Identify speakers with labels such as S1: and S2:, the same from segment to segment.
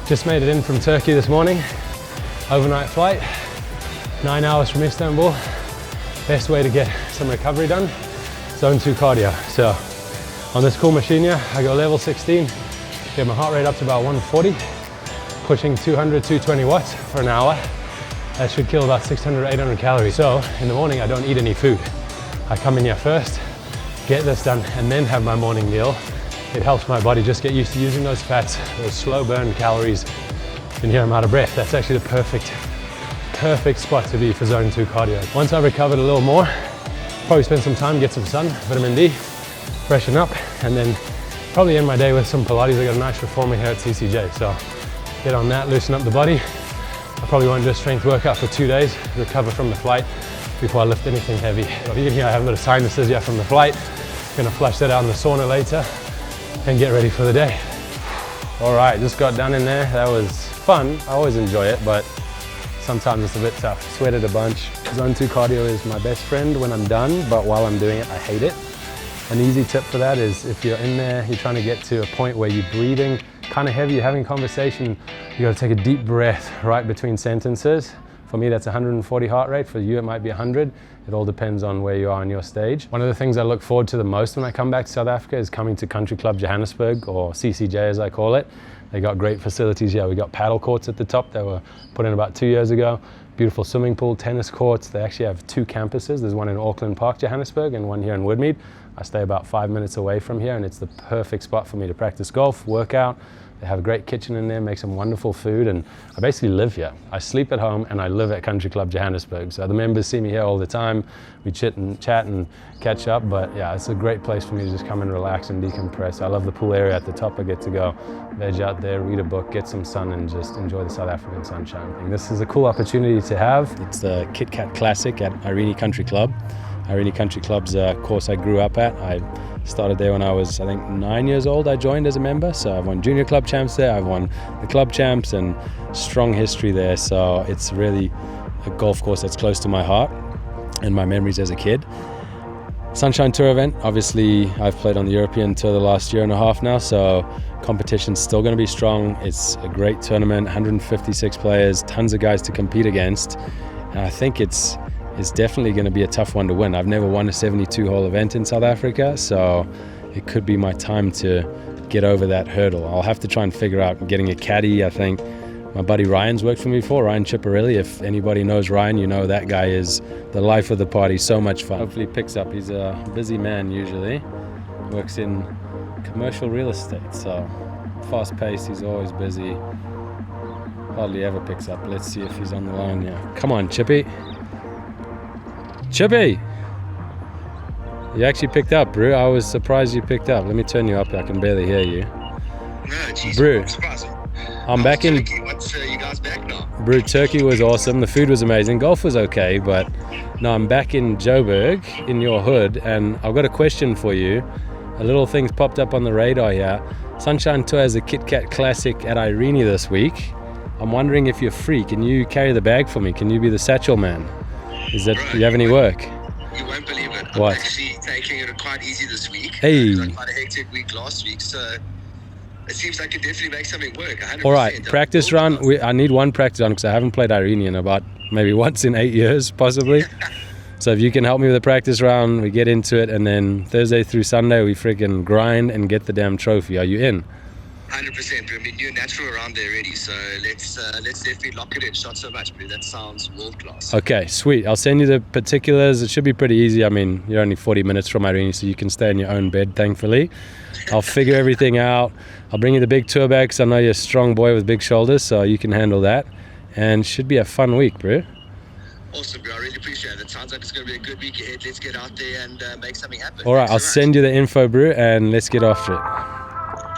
S1: Just made it in from Turkey this morning. Overnight flight, 9 hours from Istanbul. Best way to get some recovery done, zone 2 cardio. So on this cool machine here, I go level 16, get my heart rate up to about 140, pushing 200, 220 watts for an hour. That should kill about 600 or 800 calories. So in the morning, I don't eat any food. I come in here first, get this done, and then have my morning meal. It helps my body just get used to using those fats, those slow burn calories. You can hear I'm out of breath. That's actually the perfect spot to be for zone 2 cardio. Once I've recovered a little more, probably spend some time, get some sun, vitamin D, freshen up, and then probably end my day with some Pilates. I got a nice reformer here at CCJ, so get on that, loosen up the body. I probably won't do a strength workout for 2 days, recover from the flight before I lift anything heavy. You can hear I have a bit of sinuses here from the flight. Gonna flush that out in the sauna later and get ready for the day. All right, just got done in there. That was fun. I always enjoy it, but sometimes it's a bit tough. Sweated a bunch. Zone 2 cardio is my best friend when I'm done, but while I'm doing it, I hate it. An easy tip for that is if you're in there, you're trying to get to a point where you're breathing kind of heavy, you're having conversation, you gotta take a deep breath right between sentences. For me, that's 140 heart rate. For you, it might be 100. It all depends on where you are on your stage. One of the things I look forward to the most when I come back to South Africa is coming to Country Club Johannesburg, or CCJ as I call it. They got great facilities here. We got paddle courts at the top that were put in about 2 years ago. Beautiful swimming pool, tennis courts. They actually have 2 campuses. There's one in Auckland Park, Johannesburg, and one here in Woodmead. I stay about 5 minutes away from here, and it's the perfect spot for me to practice golf, work out. They have a great kitchen in there, make some wonderful food, and I basically live here. I sleep at home and I live at Country Club Johannesburg. So the members see me here all the time. We chit and chat and catch up, but yeah, it's a great place for me to just come and relax and decompress. I love the pool area at the top. I get to go veg out there, read a book, get some sun, and just enjoy the South African sunshine. And this is a cool opportunity to have. It's the Kit Kat Classic at Irene Country Club. Irene Country Club's a course I grew up at. I started there when I was, I think, 9 years old. I joined as a member, so I've won junior club champs there, I've won the club champs, and strong history there. So it's really a golf course that's close to my heart and my memories as a kid. Sunshine Tour event, obviously I've played on the European Tour the last year and a half now, so competition's still going to be strong. It's a great tournament, 156 players, tons of guys to compete against, and I think it's definitely going to be a tough one to win. I've never won a 72-hole event in South Africa, so it could be my time to get over that hurdle. I'll have to try and figure out getting a caddy. I think my buddy Ryan's worked for me before, Ryan Chipperilli. If anybody knows Ryan, you know that guy is the life of the party, so much fun. Hopefully he picks up. He's a busy man usually, works in commercial real estate, so fast paced, he's always busy, hardly ever picks up. Let's see if he's on the line now. Come on, Chippy. Chippy! You actually picked up, Brew. I was surprised you picked up. Let me turn you up. I can barely hear you.
S2: No, geez,
S1: Brew,
S2: I'm
S1: back in.
S2: What's you guys back now?
S1: Brew, Turkey was awesome. The food was amazing. Golf was okay, but no, I'm back in Joburg, in your hood, and I've got a question for you. A little thing's popped up on the radar here. Sunshine Tour has a Kit Kat Classic at Irene this week. I'm wondering if you're free. Can you carry the bag for me? Can you be the satchel man? Do you have any work?
S2: You won't believe it.
S1: What?
S2: I'm actually taking it quite easy this week.
S1: Hey.
S2: I had quite a hectic week last week, so it seems like I could definitely make something work. 100%.
S1: All right, practice run. I need one practice run because I haven't played Irene in about maybe once in 8 years, possibly. So if you can help me with a practice round, we get into it, and then Thursday through Sunday we freaking grind and get the damn trophy. Are you in?
S2: 100%. I mean, you're natural around there already, so let's definitely lock it in. Shot so much, bro. That sounds world class.
S1: Okay, sweet. I'll send you the particulars. It should be pretty easy. I mean, you're only 40 minutes from Irene, so you can stay in your own bed, thankfully. I'll figure everything out. I'll bring you the big tour bag because I know you're a strong boy with big shoulders, so you can handle that. And should be a fun week, bro.
S2: Awesome, bro. I really appreciate it. It sounds like it's going to be a good week ahead. Let's get out there and make something happen.
S1: All right, I'll send you the info, bro, and let's get after it.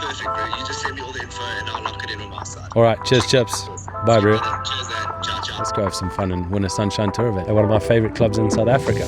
S2: Perfect, bro. You just send me all the info and I'll lock it in on my side.
S1: All right, cheers, Chips. Bye, bro.
S2: Cheers, man. Ciao, ciao.
S1: Let's go have some fun and win a Sunshine Tour event at one of my favorite clubs in South Africa.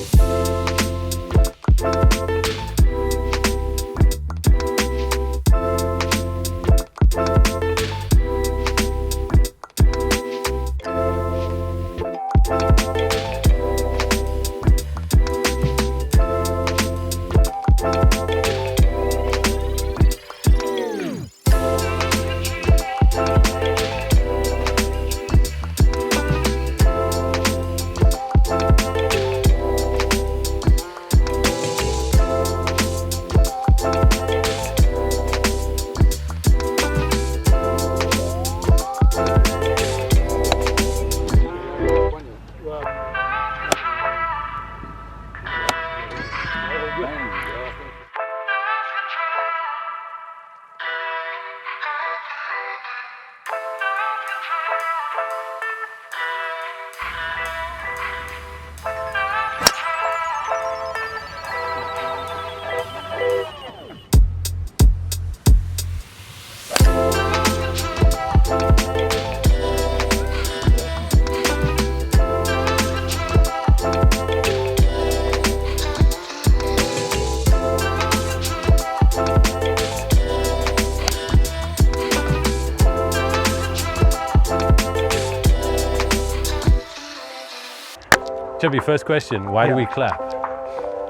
S1: Chippy, first question, why do we clap?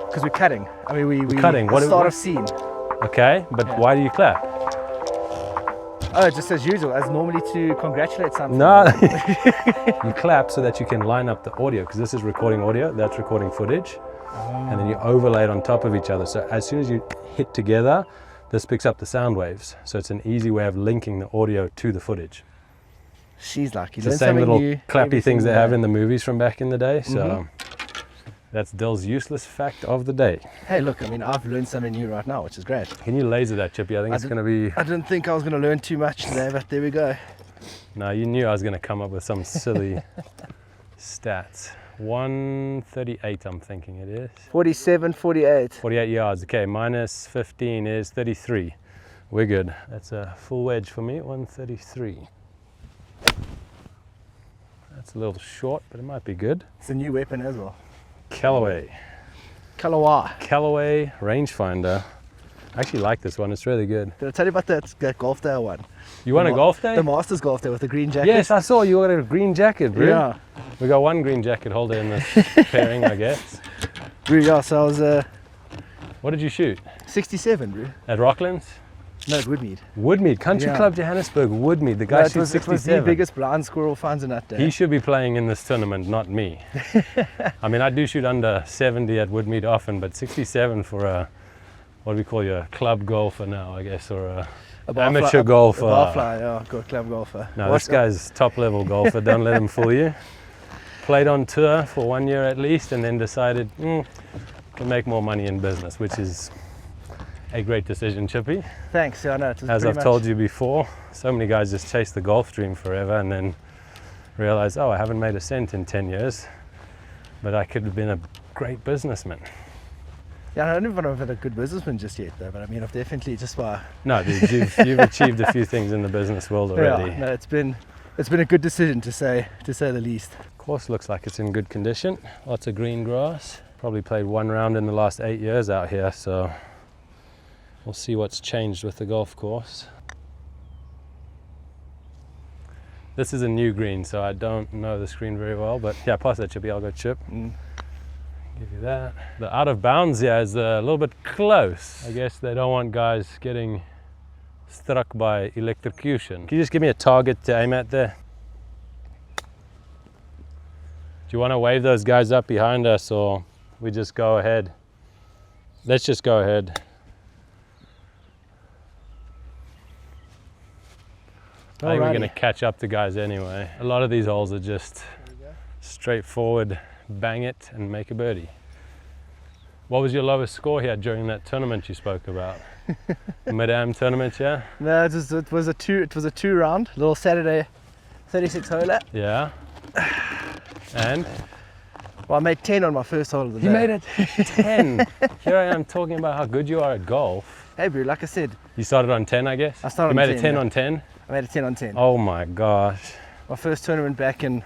S3: Because we're cutting. I mean, we're
S1: cutting.
S3: What start of scene.
S1: Okay, but why do you clap?
S3: Oh, just as usual, as normally to congratulate something.
S1: No, you clap so that you can line up the audio, because this is recording audio, that's recording footage, and then you overlay it on top of each other. So as soon as you hit together, this picks up the sound waves. So it's an easy way of linking the audio to the footage.
S3: She's like,
S1: It's the same little clappy things they have in the movies from back in the day. So that's Dill's useless fact of the day.
S3: Hey, look, I mean, I've learned something new right now, which is great.
S1: Can you laser that, Chippy? I think it's going to be...
S3: I didn't think I was going to learn too much today, but there we go.
S1: No, you knew I was going to come up with some silly stats. 138, I'm thinking it is.
S3: 47, 48.
S1: 48 yards. Okay, minus 15 is 33. We're good. That's a full wedge for me, 133. That's a little short, but it might be good.
S3: It's a new weapon as well.
S1: Callaway rangefinder. I actually like this one, it's really good.
S3: Did I tell you about that golf day one?
S1: You won a golf day?
S3: The Masters golf day with the green jacket.
S1: Yes, I saw you got a green jacket, bro.
S3: Yeah.
S1: We got one green jacket holder in this pairing, I guess.
S3: Bro, yeah, so I was...
S1: What did you shoot?
S3: 67, bro.
S1: At Rocklands?
S3: No, at Woodmead.
S1: Woodmead, Country Club Johannesburg, Woodmead. The guy shoots 67.
S3: It was the biggest blind squirrel finds in that day.
S1: He should be playing in this tournament, not me. I mean, I do shoot under 70 at Woodmead often, but 67 for a, what do we call you, a club golfer now, I guess, or a amateur golfer.
S3: A barfly, yeah, good club golfer.
S1: No, this guy's top level golfer, don't let him fool you. Played on tour for 1 year at least, and then decided, can make more money in business, which is a great decision, Chippy.
S3: Thanks, yeah, I know. It was
S1: As I've told you before, so many guys just chase the golf dream forever and then realize, oh, I haven't made a cent in 10 years, but I could have been a great businessman.
S3: Yeah, I don't even know if I'm a good businessman just yet, though, but I mean, I've definitely just
S1: No, dude, you've achieved a few things in the business world already.
S3: Yeah, no, it's been a good decision to say the least.
S1: Course looks like it's in good condition. Lots of green grass. Probably played one round in the last 8 years out here, so we'll see what's changed with the golf course. This is a new green, so I don't know the screen very well, but yeah, pass that, Chippy, I'll go chip. Give you that. The out of bounds here is a little bit close. I guess they don't want guys getting struck by electrocution. Can you just give me a target to aim at there? Do you want to wave those guys up behind us, or we just go ahead? Let's just go ahead. I think we're going to catch up to guys anyway. A lot of these holes are just straightforward, bang it and make a birdie. What was your lowest score here during that tournament you spoke about? Mid-am tournament, yeah?
S3: No, it was a two round, little Saturday 36 holer.
S1: Yeah. And?
S3: Well, I made 10 on my first hole of the day.
S1: You made it 10. Here I am talking about how good you are at golf.
S3: Hey, bro, like I said.
S1: You started on 10, I guess?
S3: I started
S1: on 10. You made a 10
S3: yeah.
S1: on 10?
S3: I made a 10 on 10.
S1: Oh my gosh.
S3: My first tournament back in...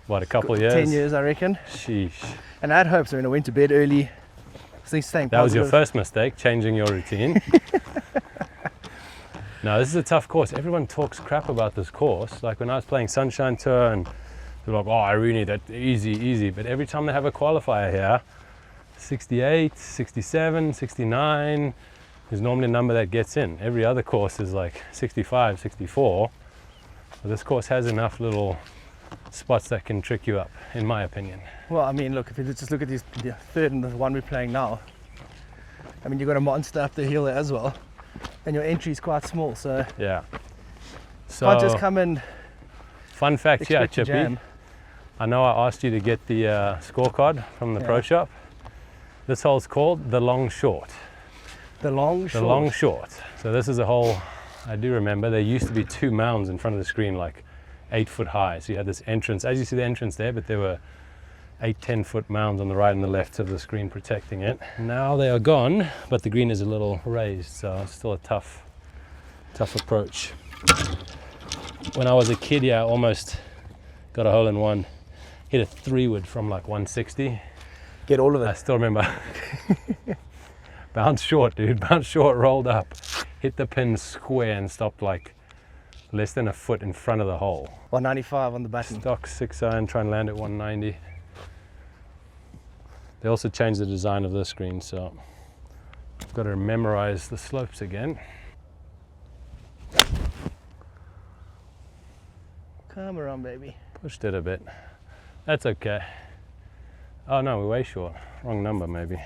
S1: What, a couple of years?
S3: 10 years, I reckon.
S1: Sheesh.
S3: And I had hopes when I went to bed early.
S1: That was your first mistake, changing your routine. No, this is a tough course. Everyone talks crap about this course. Like when I was playing Sunshine Tour and they're like, oh, Irene, that's easy. But every time they have a qualifier here, 68, 67, 69 is normally a number that gets in. Every other course is like 65, 64. But this course has enough little spots that can trick you up, in my opinion.
S3: Well, I mean, look, if you just look at the third and the one we're playing now, I mean, you've got a monster up the hill there as well, and your entry is quite small, so
S1: yeah. So
S3: can't just come in.
S1: Fun fact here, Chippy. I know I asked you to get the scorecard from the pro shop. This hole's called the long short.
S3: The long short.
S1: The long short. So this is a hole. I do remember there used to be 2 mounds in front of the screen, like 8 foot high. So you had this entrance, as you see the entrance there, but there were 8-10 foot mounds on the right and the left of the screen protecting it. Now they are gone, but the green is a little raised, so it's still a tough approach. When I was a kid, I almost got a hole in one. Hit a 3-wood from like 160.
S3: Get all of it.
S1: I still remember. Bounced short, dude. Bounced short, rolled up, hit the pin square and stopped like less than a foot in front of the hole.
S3: 195 on the button.
S1: Stock 6 iron, try and land at 190. They also changed the design of this green, so I've got to memorize the slopes again.
S3: Come around, baby.
S1: Pushed it a bit. That's okay. Oh no, we're way short. Wrong number maybe.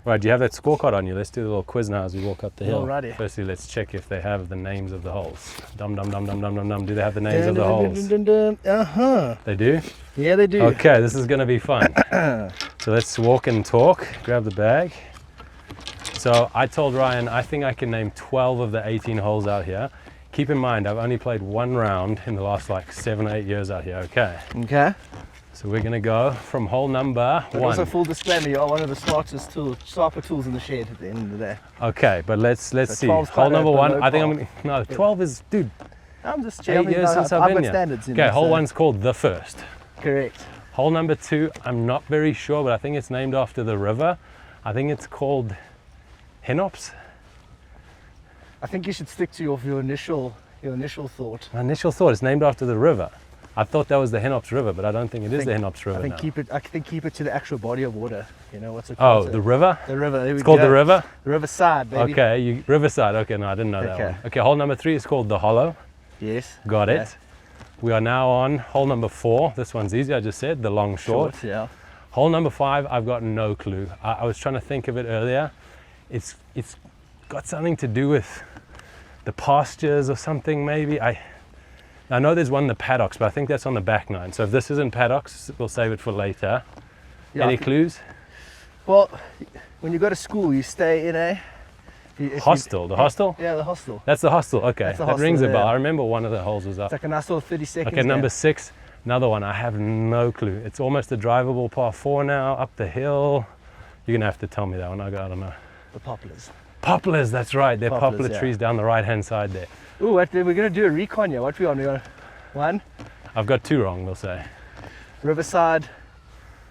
S1: Right, do you have that scorecard on you? Let's do the little quiz now as we walk up the hill.
S3: Alrighty.
S1: Firstly, let's check if they have the names of the holes. Dum dum dum dum dum dum dum. Do they have the names of the holes?
S3: Uh-huh.
S1: They do?
S3: Yeah, they do.
S1: Okay, this is going to be fun. So let's walk and talk. Grab the bag. So I told Ryan I think I can name 12 of the 18 holes out here. Keep in mind, I've only played one round in the last like 7 or 8 years out here, okay?
S3: Okay.
S1: So we're gonna go from hole number
S3: But
S1: 1.
S3: also full disclaimer, you are one of the sharper tools in the shed at the end of the day.
S1: Okay, but let's see.
S3: 12's
S1: Hole
S3: quite
S1: number
S3: a
S1: 1,
S3: low
S1: I think I'm
S3: par.
S1: gonna, no, 12 is, dude,
S3: I'm just
S1: 8 years since I've been
S3: got
S1: here.
S3: standards in
S1: Okay,
S3: this,
S1: hole
S3: so-
S1: 1's called The First.
S3: Correct.
S1: Hole number 2, I'm not very sure, but I think it's named after the river. I think it's called Henops.
S3: I think you should stick to your initial thought.
S1: My initial thought is named after the river. I thought that was the Henops River, but I don't think it is the Henops River
S3: I think
S1: now.
S3: keep it to the actual body of water. You know what's it
S1: Oh,
S3: called?
S1: the river?
S3: The river. There we
S1: It's called
S3: go.
S1: the river?
S3: The riverside, baby.
S1: Okay, Riverside. Okay, no, I didn't know that
S3: Okay.
S1: one. Okay, hole number 3 is called the Hollow.
S3: Yes.
S1: Got
S3: Okay.
S1: it. We are now on hole number 4. This one's easy, I just said, the long short.
S3: Yeah.
S1: Hole number 5, I've got no clue. I was trying to think of it earlier. It's got something to do with the pastures or something maybe. I know there's one in the paddocks, but I think that's on the back 9. So if this isn't paddocks, we'll save it for later.
S3: Yeah,
S1: Any clues?
S3: Well, when you go to school, you stay in a
S1: Hostel. The hostel?
S3: Yeah, the hostel.
S1: That's the hostel. Okay,
S3: That's the
S1: that rings a
S3: hostel,
S1: bell.
S3: yeah.
S1: I remember one of the holes was up.
S3: It's like a nice little 30 seconds.
S1: Okay, number
S3: there.
S1: 6, another one. I have no clue. It's almost a drivable par 4 now, up the hill. You're gonna have to tell me that one. I don't know.
S3: The poplars.
S1: Poplars, that's right. They're
S3: Poplars,
S1: poplar
S3: yeah.
S1: trees down the right-hand side there.
S3: Ooh, we're gonna do a recon here. What we on? We on 1,
S1: I've got 2 wrong, we'll say.
S3: Riverside,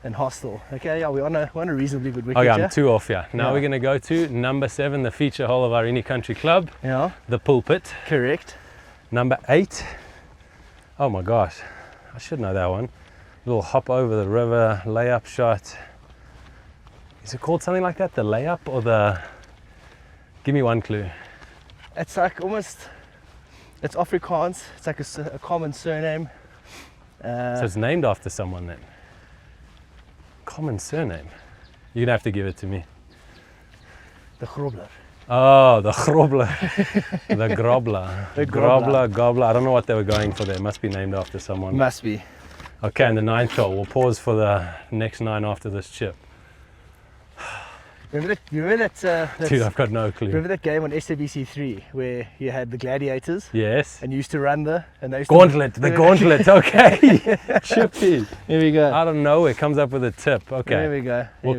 S3: and hostel. Okay, yeah, we're on a reasonably good wicket.
S1: Okay,
S3: here.
S1: I'm 2 off here. Now
S3: Yeah.
S1: we're gonna go to number 7, the feature hole of Irene Country Club,
S3: Yeah,
S1: the pulpit.
S3: correct.
S1: Number 8. Oh my gosh, I should know that one. Little hop over the river, layup shot. Is it called something like that? The layup or the... Give me one clue.
S3: It's like almost, it's Afrikaans. It's like a common surname.
S1: So it's named after someone then. Common surname. You're gonna have to give it to me.
S3: The grobler.
S1: Oh, the grobler. The grobler.
S3: The
S1: Grobler, gobbler. I don't know what they were going for there. It must be named after someone.
S3: Must be.
S1: Okay, and the 9th hole. We'll pause for the next 9 after this chip.
S3: Remember that
S1: Dude, I've got no clue.
S3: remember that game on SABC3 where you had the gladiators
S1: Yes.
S3: and you used to run and they used
S1: Gauntlet,
S3: to,
S1: the gauntlet. Okay. Chippy.
S3: Here we go.
S1: Out of nowhere comes up with a tip. Okay.
S3: There we go.
S1: We'll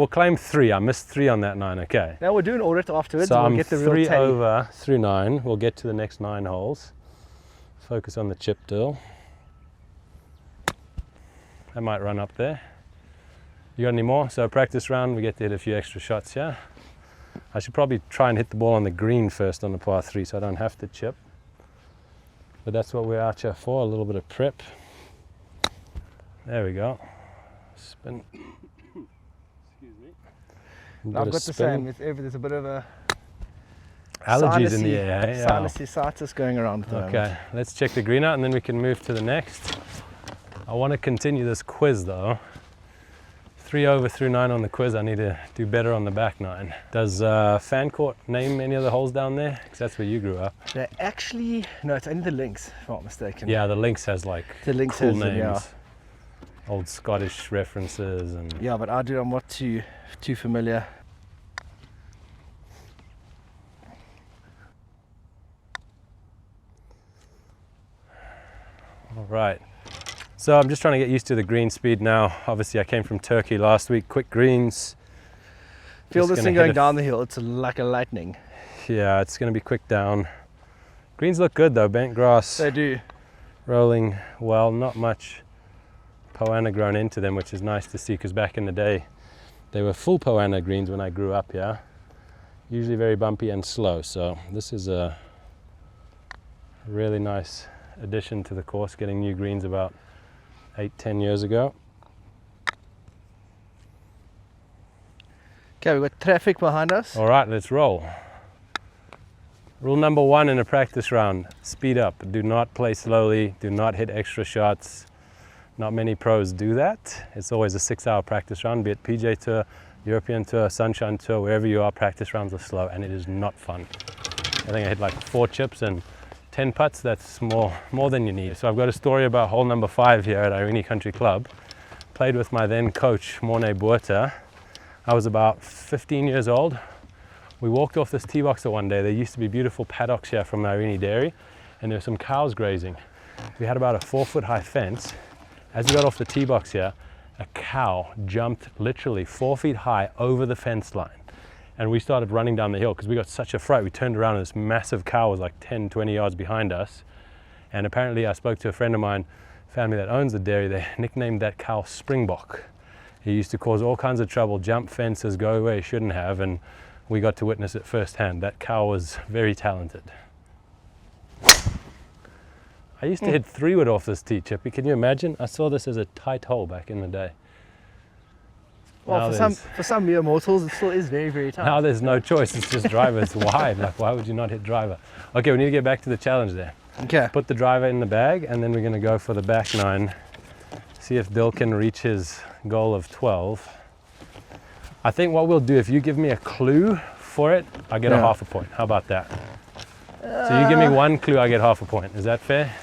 S1: claim 3. I missed 3 on that 9. Okay.
S3: Now we'll do an audit afterwards.
S1: So
S3: and we'll
S1: I'm
S3: get the
S1: 3
S3: real tally.
S1: over through 9. We'll get to the next 9 holes. Focus on the chip deal. That might run up there. You got any more? So practice round, we get to hit a few extra shots here. I should probably try and hit the ball on the green first on the par 3 so I don't have to chip. But that's what we're out here for, a little bit of prep. There we go. Spin. Excuse me.
S3: I've got the same. There's a bit of a
S1: Allergies in the air. eh? Yeah.
S3: sinusitis going around at the moment.
S1: Okay, let's check the green out and then we can move to the next. I want to continue this quiz though. 3 over through 9 on the quiz. I need to do better on the back 9. Does Fancourt name any of the holes down there? Because that's where you grew up.
S3: They're actually, no, it's only the links, if I'm not mistaken.
S1: Yeah, the links has like
S3: The links
S1: cool
S3: has them,
S1: names.
S3: yeah.
S1: Old Scottish references and...
S3: Yeah, but I'm not too familiar.
S1: All right. So I'm just trying to get used to the green speed now. Obviously I came from Turkey last week, quick greens.
S3: Feel
S1: Just
S3: this
S1: gonna
S3: thing
S1: hit
S3: going
S1: a-
S3: down the hill, it's like a lightning.
S1: Yeah, it's going to be quick down. Greens look good though, bent grass,
S3: They do.
S1: rolling well, not much poana grown into them, which is nice to see because back in the day they were full poana greens when I grew up here. Usually very bumpy and slow, so this is a really nice addition to the course, getting new greens about 8-10 years ago.
S3: Okay, we've got traffic behind us.
S1: All right, let's roll. Rule number 1 in a practice round, speed up. Do not play slowly, do not hit extra shots. Not many pros do that. It's always a 6-hour practice round, be it PJ Tour, European Tour, Sunshine Tour, wherever you are, practice rounds are slow and it is not fun. I think I hit like 4 chips and 10 putts, that's more than you need. So I've got a story about hole number 5 here at Irene Country Club. Played with my then coach, Morne Buerta. I was about 15 years old. We walked off this tee boxer one day. There used to be beautiful paddocks here from Irene Dairy and there were some cows grazing. We had about a 4-foot high fence. As we got off the tee box here, a cow jumped literally 4 feet high over the fence line. And we started running down the hill because we got such a fright. We turned around and this massive cow was like 10, 20 yards behind us. And apparently I spoke to a friend of mine, family that owns the dairy, they nicknamed that cow Springbok. He used to cause all kinds of trouble, jump fences, go where he shouldn't have, and we got to witness it firsthand. That cow was very talented. I used to hit 3-wood off this tee, Chippy. Can you imagine? I saw this as a tight hole back in the day.
S3: Well, for some mere mortals, it still is very, very tough.
S1: Now there's no choice. It's just driver. It's wide. Like, why would you not hit driver? Okay, we need to get back to the challenge there.
S3: Okay.
S1: Put the driver in the bag, and then we're going to go for the back 9. See if Dill can reach his goal of 12. I think what we'll do, if you give me a clue for it, I get a half a point. How about that? So you give me 1 clue, I get half a point. Is that fair?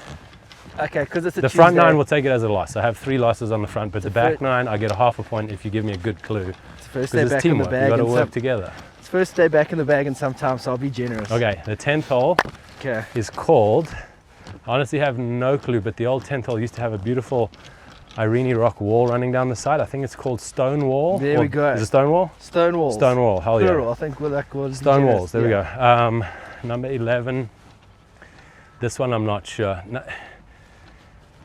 S3: Okay, because it's a
S1: The
S3: Tuesday.
S1: front 9 will take it as a loss. I have 3 losses on the front, but the back 9, I get a half a point if you give me a good clue.
S3: It's the first
S1: Because
S3: day
S1: it's
S3: back in the
S1: teamwork.
S3: bag.
S1: You've got to
S3: and
S1: work together.
S3: It's first day back in the bag and sometimes, so I'll be generous.
S1: Okay, the 10th hole
S3: Okay.
S1: is called, I honestly have no clue, but the old 10th hole used to have a beautiful Irene rock wall running down the side. I think it's called Stone Wall.
S3: There we go.
S1: Is it Stone Wall?
S3: Stone walls.
S1: Stone Wall, hell yeah.
S3: Plural, I think that was
S1: Stone
S3: generous.
S1: Walls, there we go. Number 11. This one I'm not sure. No,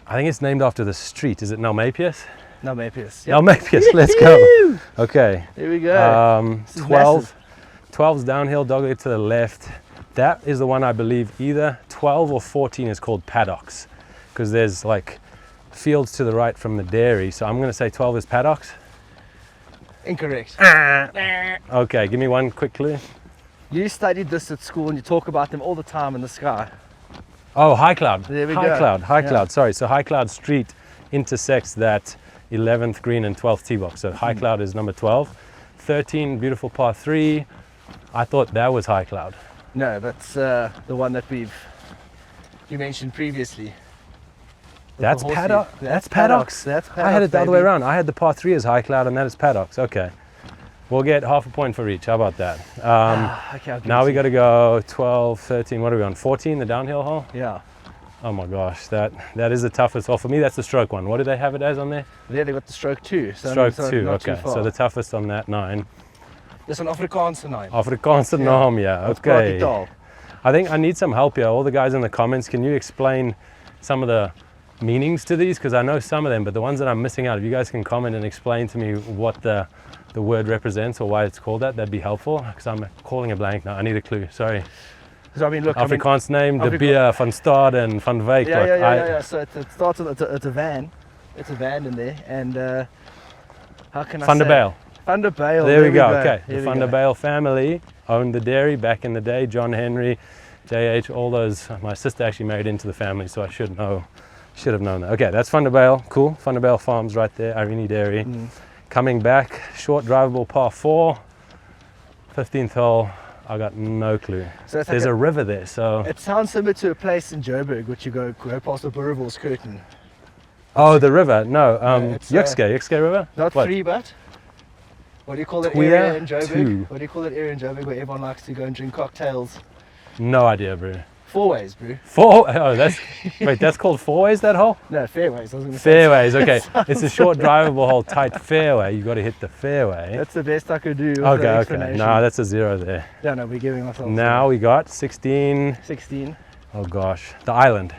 S1: I think it's named after the street. Is it Nalmapius?
S3: Nalmapius.
S1: Nalmapius, let's go. Okay.
S3: There we go.
S1: 12. 12's downhill, dogleg to the left. That is the one I believe either 12 or 14 is called paddocks. Because there's like fields to the right from the dairy. So I'm going to say 12 is paddocks.
S3: Incorrect.
S1: Okay, give me one quick clue.
S3: You studied this at school and you talk about them all the time in the sky.
S1: Oh, High Cloud.
S3: There we
S1: High
S3: go.
S1: Cloud, High
S3: Yeah.
S1: Cloud. Sorry, so High Cloud Street intersects that 11th green and 12th tee box. So High Cloud is number 12. 13, beautiful par 3. I thought that was High Cloud.
S3: No, that's the one that you mentioned previously.
S1: That's
S3: the horsey.
S1: paddock.
S3: That's
S1: paddocks.
S3: That's
S1: I had it the other way
S3: baby.
S1: around. I had the par 3 as High Cloud and that is paddocks. Okay. We'll get half a point for each. How about that?
S3: Okay, I'll give
S1: Now
S3: it
S1: we
S3: to
S1: got to go 12, 13. What are we on? 14, the downhill hole?
S3: you. Yeah.
S1: Oh my gosh, that is the toughest hole. For me, that's the stroke one. What do they have it as on there?
S3: There they got the stroke 2. So
S1: Stroke
S3: so
S1: 2,
S3: not too
S1: okay.
S3: far.
S1: So the toughest on that 9.
S3: Dis 'n Afrikaanse naam.
S1: Afrikaanse naam, ja.
S3: Ons praat die
S1: Okay.
S3: taal.
S1: I think I need some help here. All the guys in the comments, can you explain some of the meanings to these? Because I know some of them, but the ones that I'm missing out, if you guys can comment and explain to me what the word represents or why it's called that, that'd be helpful. Because I'm calling a blank now. I need a clue. Sorry.
S3: So I mean, look,
S1: Afrikaans name, de
S3: Afrika-
S1: beer, van stad and van Wyk.
S3: Yeah. So it starts with it's a van. It's a van in there, and how can I
S1: Van der
S3: say?
S1: Bijl.
S3: Van der Bijl.
S1: There we go. Okay.
S3: Here
S1: The
S3: we
S1: Van der
S3: go.
S1: Bijl family owned the dairy back in the day. John Henry, JH, all those. My sister actually married into the family, so I should have known that. Okay, that's Van der Bijl. Cool. Van der Bijl Farms right there, Irene Dairy. Coming back, short drivable par 4, 15th hole. I got no clue.
S3: So it's
S1: There's
S3: like
S1: a river there, so.
S3: it sounds similar to a place in Joburg, which you go past the Boerewors curtain.
S1: Oh, the river. No,
S3: it's,
S1: Yukske River.
S3: Not
S1: What?
S3: free, but what do you call that
S1: Tweer
S3: area in Joburg?
S1: two.
S3: What do you call that area in Joburg where everyone likes to go and drink cocktails?
S1: No idea, bro.
S3: Four ways, bro.
S1: That's called four ways, that hole?
S3: No, fairways. I was going to say.
S1: Fairways, okay. It's a short drivable hole, tight fairway. You've got to hit the fairway.
S3: That's the best I could do. With the
S1: Okay.
S3: explanation.
S1: No, that's a 0 there.
S3: Yeah, no, we're giving ourselves.
S1: Now we got 16.
S3: 16.
S1: Oh gosh, the island.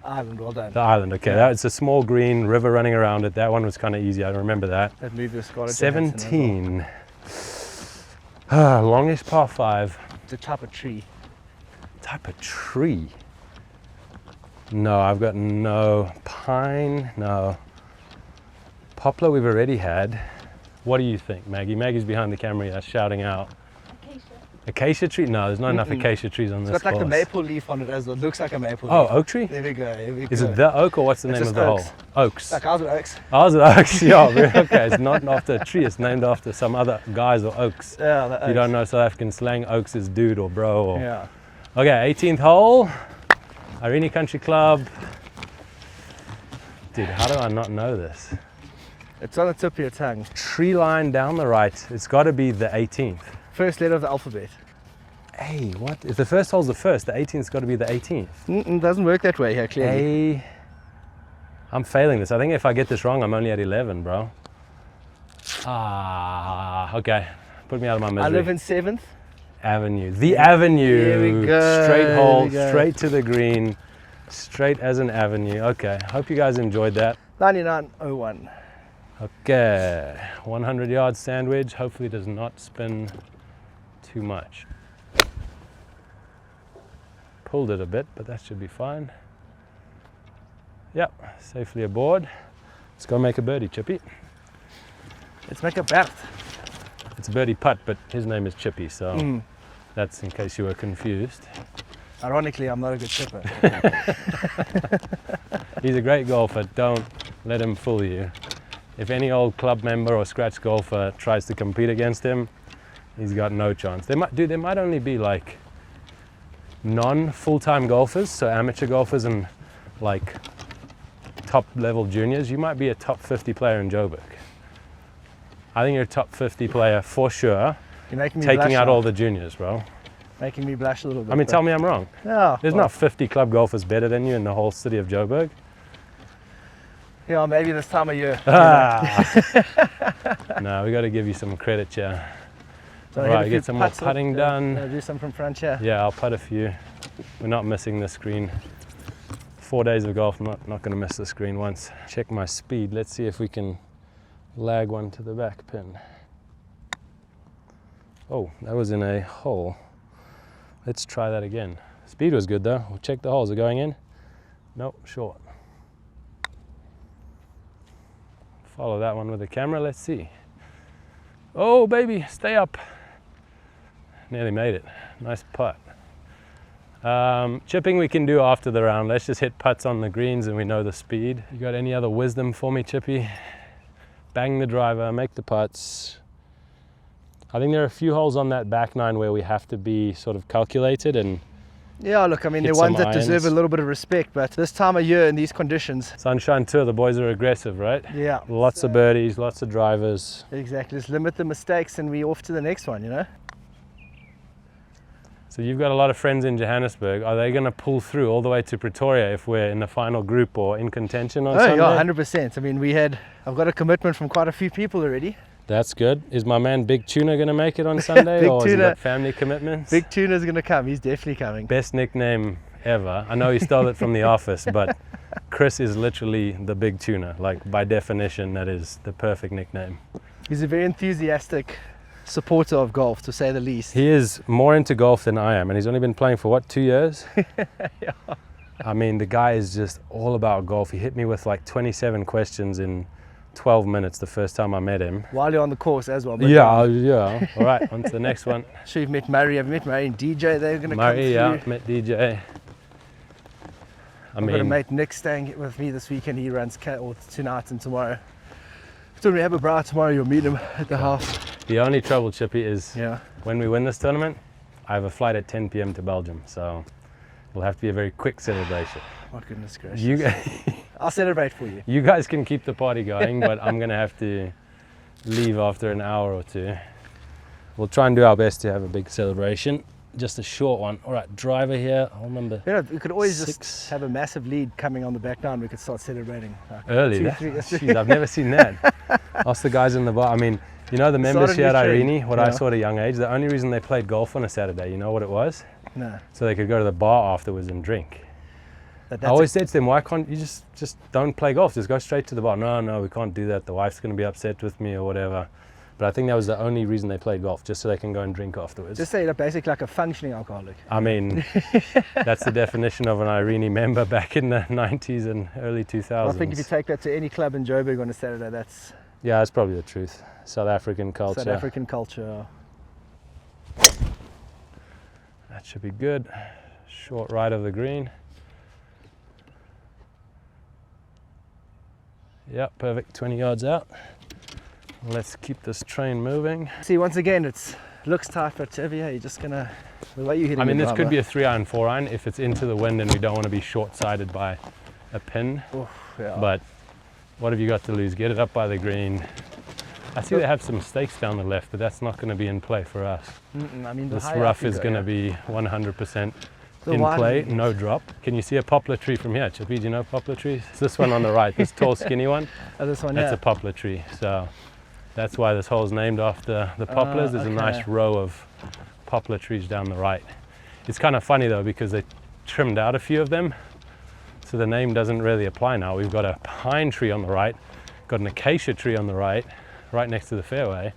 S3: Island, well done.
S1: The island, okay.
S3: Yeah.
S1: That's a small green river running around it. That one was kind of easy. I remember that.
S3: That movie was Scarlett Johansson as well.
S1: 17. Longish par 5.
S3: It's a type of tree.
S1: Type of tree. No, I've got no pine. No. Poplar we've already had. What do you think, Maggie? Maggie's behind the camera here, shouting out. Acacia tree? No, there's not enough acacia trees on this
S3: It's got like
S1: course.
S3: the maple leaf on it as well. It looks like a maple
S1: Oh,
S3: leaf.
S1: oak tree?
S3: There we go. Here we
S1: Is
S3: go.
S1: it the oak or what's the
S3: It's
S1: name of
S3: just
S1: the
S3: oaks.
S1: hole? Oaks.
S3: Like ours are oaks.
S1: Ours are oaks, yeah. Okay, it's not after a tree, it's named after some other guys or oaks.
S3: Yeah, the
S1: If you
S3: oaks.
S1: don't know South African slang, oaks is dude or bro. Or...
S3: Yeah.
S1: Okay, 18th hole. Irene Country Club. Dude, how do I not know this?
S3: It's on the tip of your tongue.
S1: Tree line down the right. It's got to be the 18th.
S3: First letter of the alphabet.
S1: Hey, what? If the first hole's the first, the 18th's got to be the 18th.
S3: Doesn't work that way here, clearly.
S1: A. I'm failing this. I think if I get this wrong, I'm only at 11, bro. Ah, okay. Put me out of my misery.
S3: I live in 7th.
S1: Avenue. The Avenue.
S3: Here we go.
S1: Straight hole,
S3: Here we go.
S1: straight to the green, straight as an avenue. Okay, hope you guys enjoyed that.
S3: 99.01.
S1: Okay, 100 yard sandwich. Hopefully does not spin too much. Pulled it a bit, but that should be fine. Yep, safely aboard. Let's go make a birdie, Chippy.
S3: Let's make a bet.
S1: It's a birdie putt, but his name is Chippy, so that's in case you were confused.
S3: Ironically, I'm not a good chipper.
S1: He's a great golfer, don't let him fool you. If any old club member or scratch golfer tries to compete against him, he's got no chance. There might only be like non-full-time golfers, so amateur golfers and like top level juniors. You might be a top 50 player in Joburg. I think you're a top 50 player for sure,
S3: You're making me
S1: taking
S3: blush
S1: out
S3: now.
S1: all the juniors, bro.
S3: Making me blush a little bit.
S1: I mean,
S3: but-
S1: tell me I'm wrong.
S3: Yeah.
S1: There's
S3: well,
S1: not 50 club golfers better than you in the whole city of Joburg.
S3: Yeah, maybe this time of year.
S1: No, we got to give you some credit here.
S3: So
S1: Right,
S3: hit a few
S1: get some more
S3: putts,
S1: putting done.
S3: Do some from front here.
S1: Yeah, I'll putt a few. We're not missing this green. 4 days of golf, not going to miss this green once. Check my speed. Let's see if we can lag one to the back pin. Oh, that was in a hole. Let's try that again. Speed was good though. We'll check the holes. Are going in? Nope, short. Follow that one with the camera. Let's see. Oh, baby, stay up. Nearly made it. Nice putt. Chipping we can do after the round. Let's just hit putts on the greens and we know the speed. You got any other wisdom for me, Chippy? Bang the driver, make the putts. I think there are a few holes on that back nine where we have to be sort of calculated and
S3: Yeah, look, I mean,
S1: Hit
S3: they're ones
S1: some
S3: that deserve a
S1: irons.
S3: little bit of respect, but this time of year in these conditions,
S1: Sunshine Tour, the boys are aggressive, right?
S3: yeah.
S1: Lots of birdies, lots of drivers.
S3: Exactly, just limit the mistakes and we off to the next one, you know?
S1: So you've got a lot of friends in Johannesburg. Are they going to pull through all the way to Pretoria if we're in the final group or in contention on Sunday?
S3: Yeah, 100%. I mean, I've got a commitment from quite a few people already.
S1: That's good. Is my man Big Tuna going to make it on Sunday
S3: Big
S1: or has he
S3: Tuna.
S1: got family commitments?
S3: Big Tuna's going to come, he's definitely coming.
S1: Best nickname ever. I know he stole it from The Office, but Chris is literally the Big Tuna. Like by definition, that is the perfect nickname.
S3: He's a very enthusiastic supporter of golf, to say the least.
S1: He is more into golf than I am, and he's only been playing for what, 2 years?
S3: Yeah.
S1: I mean, the guy is just all about golf. He hit me with like 27 questions in 12 minutes the first time I met him.
S3: While you're on the course as well. But
S1: Yeah. All right, on to the next one.
S3: sure you've met Murray. Have you met Murray and DJ? They're going to come
S1: Murray,
S3: through.
S1: yeah, met DJ.
S3: I've got a mate Nick staying with me this weekend. He runs tonight and tomorrow. So we have a bra tomorrow. You'll meet him at the house.
S1: The only trouble, Chippy, is
S3: Yeah.
S1: when we win this tournament, I have a flight at 10 p.m. to Belgium, so it'll have to be a very quick celebration.
S3: My goodness gracious.
S1: You,
S3: I'll celebrate for you.
S1: you guys can keep the party going, but I'm going to have to leave after an hour or two. We'll try and do our best to have a big celebration. Just a short one. All right, driver here. I'll remember
S3: You know, we could always
S1: 6.
S3: just have a massive lead coming on the back nine. We could start celebrating. Like
S1: Early.
S3: 2, 3.
S1: Jeez, I've never seen that. Ask the guys in the bar. I mean, you know the members
S3: Start a
S1: here at
S3: new trend.
S1: Irene, what I
S3: Yeah.
S1: saw at a young age, the only reason they played golf on a Saturday, you know what it was?
S3: No.
S1: So they could go to the bar afterwards and drink.
S3: That's
S1: I always said to them, why can't you just don't play golf? Just go straight to the bar. No, we can't do that. The wife's going to be upset with me or whatever. But I think that was the only reason they played golf, just so they can go and drink afterwards.
S3: just say you're basically like a functioning alcoholic.
S1: I mean, that's the definition of an Irene member back in the 90s and early 2000s.
S3: I think if you take that to any club in Joburg on a Saturday,
S1: Yeah, that's probably the truth. South African culture.
S3: South African culture.
S1: That should be good. Short right of the green. Yep, perfect. 20 yards out. Let's keep this train moving.
S3: See, once again, it looks tight, but you're just gonna, the way you hitting.
S1: I mean, this could be a 3-iron, 4-iron if it's into the wind and we don't want to be short-sighted by a pin.
S3: Oof, yeah.
S1: But what have you got to lose? Get it up by the green. I see they have some stakes down the left, but that's not going to be in play for us.
S3: I mean,
S1: this rough is going to be 100% in play, no drop. Can you see a poplar tree from here? Chippy, do you know poplar trees? It's this one on the right, this tall, skinny one.
S3: Oh, this one,
S1: that's a poplar tree. So that's why this hole's named after the poplars. There's a nice row of poplar trees down the right. It's kind of funny though, because they trimmed out a few of them, so the name doesn't really apply now. We've got a pine tree on the right, got an acacia tree on the right next to the fairway,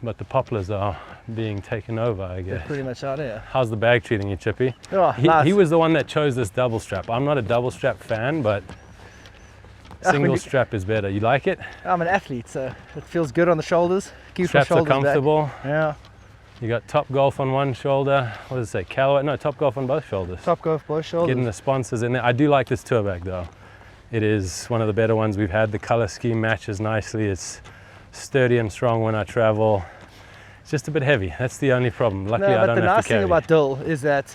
S1: but the poplars are being taken over, I guess.
S3: They're pretty much out here.
S1: How's the bag treating you, Chippy?
S3: Oh, nice.
S1: He was the one that chose this double strap. I'm not a double strap fan, but single strap is better. You like it?
S3: I'm an athlete, so it feels good on the shoulders. Keeps
S1: Straps
S3: my shoulders
S1: are comfortable.
S3: back. Yeah.
S1: You got Top Golf on one shoulder. What does it say? Callaway? No, Top Golf on both shoulders.
S3: Top Golf, both shoulders.
S1: Getting the sponsors in there. I do like this tour bag though. It is one of the better ones we've had. The color scheme matches nicely. It's sturdy and strong when I travel. It's just a bit heavy. That's the only problem. Luckily, I don't have to carry.
S3: The nice thing about Dill is that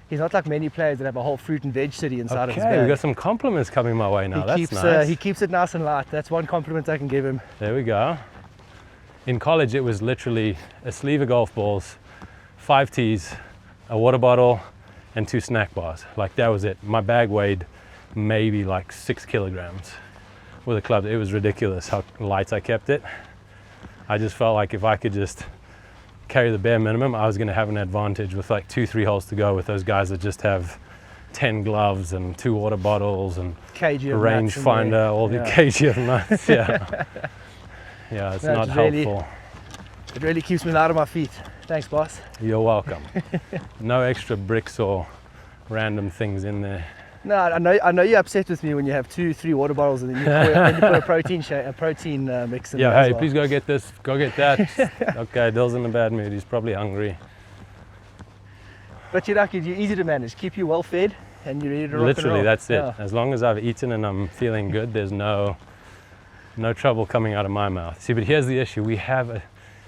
S3: he's not like many players that have a whole fruit and veg city inside of his bag.
S1: Okay, we've got some compliments coming my way now. That's nice.
S3: He keeps it nice and light. That's one compliment I can give him.
S1: There we go. In college, it was literally a sleeve of golf balls, 5 tees, a water bottle, and 2 snack bars. Like, that was it. My bag weighed maybe like 6 kilograms with a club. It was ridiculous how light I kept it. I just felt like if I could just carry the bare minimum, I was going to have an advantage with like 2-3 holes to go with those guys that just have 10 gloves and 2 water bottles and a rangefinder, all the kg of nuts. Yeah. Yeah, it's not helpful.
S3: It really keeps me light on my feet. Thanks, boss.
S1: You're welcome. No extra bricks or random things in there.
S3: No, I know you're upset with me when you have 2-3 water bottles and then you put a protein mix in there.
S1: Yeah, hey,
S3: well.
S1: please go get this, go get that. Okay, Dill's in a bad mood. He's probably hungry.
S3: But you're easy to manage. Keep you well fed and you're ready to rock and
S1: Literally,
S3: roll.
S1: that's it. As long as I've eaten and I'm feeling good, there's no trouble coming out of my mouth. See, but here's the issue. We have a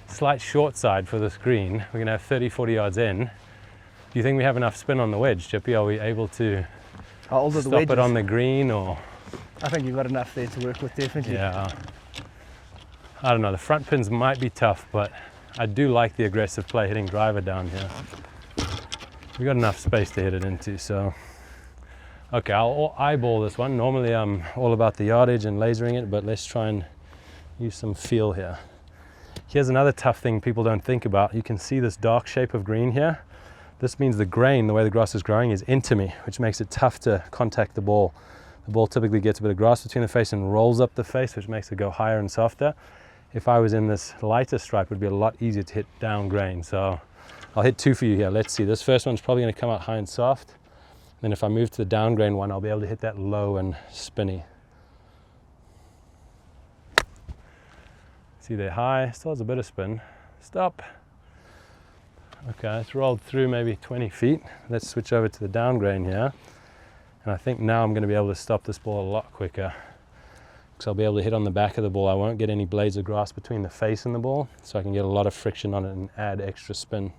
S1: slight short side for this green. We're going to have 30-40 yards in. Do you think we have enough spin on the wedge, Chippy? Are we able to stop it on the green, or?
S3: I think you've got enough there to work with, definitely.
S1: Yeah. I don't know. The front pins might be tough, but I do like the aggressive play hitting driver down here. We've got enough space to hit it into, so. Okay, I'll eyeball this one. Normally I'm all about the yardage and lasering it, but let's try and use some feel here. Here's another tough thing people don't think about. You can see this dark shape of green here. This means the grain, the way the grass is growing, is into me, which makes it tough to contact the ball. The ball typically gets a bit of grass between the face and rolls up the face, which makes it go higher and softer. If I was in this lighter stripe, it would be a lot easier to hit down grain. So I'll hit 2 for you here. Let's see. This first one's probably going to come out high and soft. Then if I move to the down grain one, I'll be able to hit that low and spinny. See there, high, still has a bit of spin. Stop. Okay, it's rolled through maybe 20 feet. Let's switch over to the down grain here. And I think now I'm going to be able to stop this ball a lot quicker, because I'll be able to hit on the back of the ball. I won't get any blades of grass between the face and the ball, so I can get a lot of friction on it and add extra spin.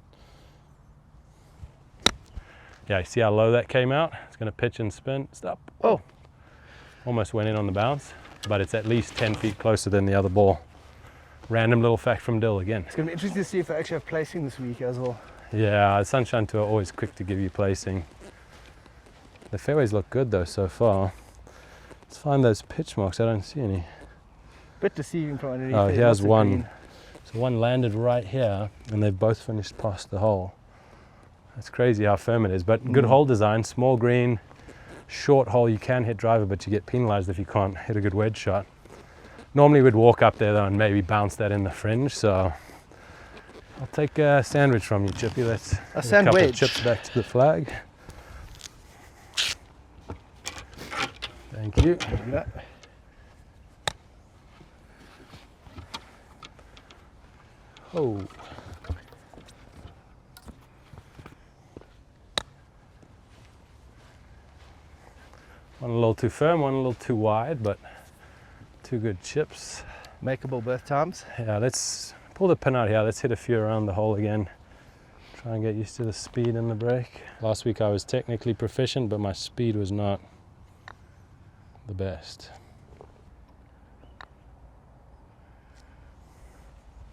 S1: Yeah, you see how low that came out? It's going to pitch and spin. Stop. Oh, almost went in on the bounce, but it's at least 10 feet closer than the other ball. Random little fact from Dill again.
S3: It's going to be interesting to see if they actually have placing this week as well.
S1: Yeah, the Sunshine Tour are always quick to give you placing. The fairways look good though so far. Let's find those pitch marks. I don't see any.
S3: Bit deceiving from underneath.
S1: Oh, here's one. So one landed right here, and they've both finished past the hole. That's crazy how firm it is, but good hole design, small green, short hole. You can hit driver, but you get penalized if you can't hit a good wedge shot. Normally we'd walk up there though and maybe bounce that in the fringe, so I'll take a sandwich from you, Chippy. Let's
S3: a sandwich.
S1: Couple of chips back to the flag. Thank you. Oh. One a little too firm, one a little too wide, but two good chips.
S3: Makeable both times.
S1: Yeah, let's pull the pin out here. Let's hit a few around the hole again. Try and get used to the speed and the break. Last week I was technically proficient, but my speed was not the best.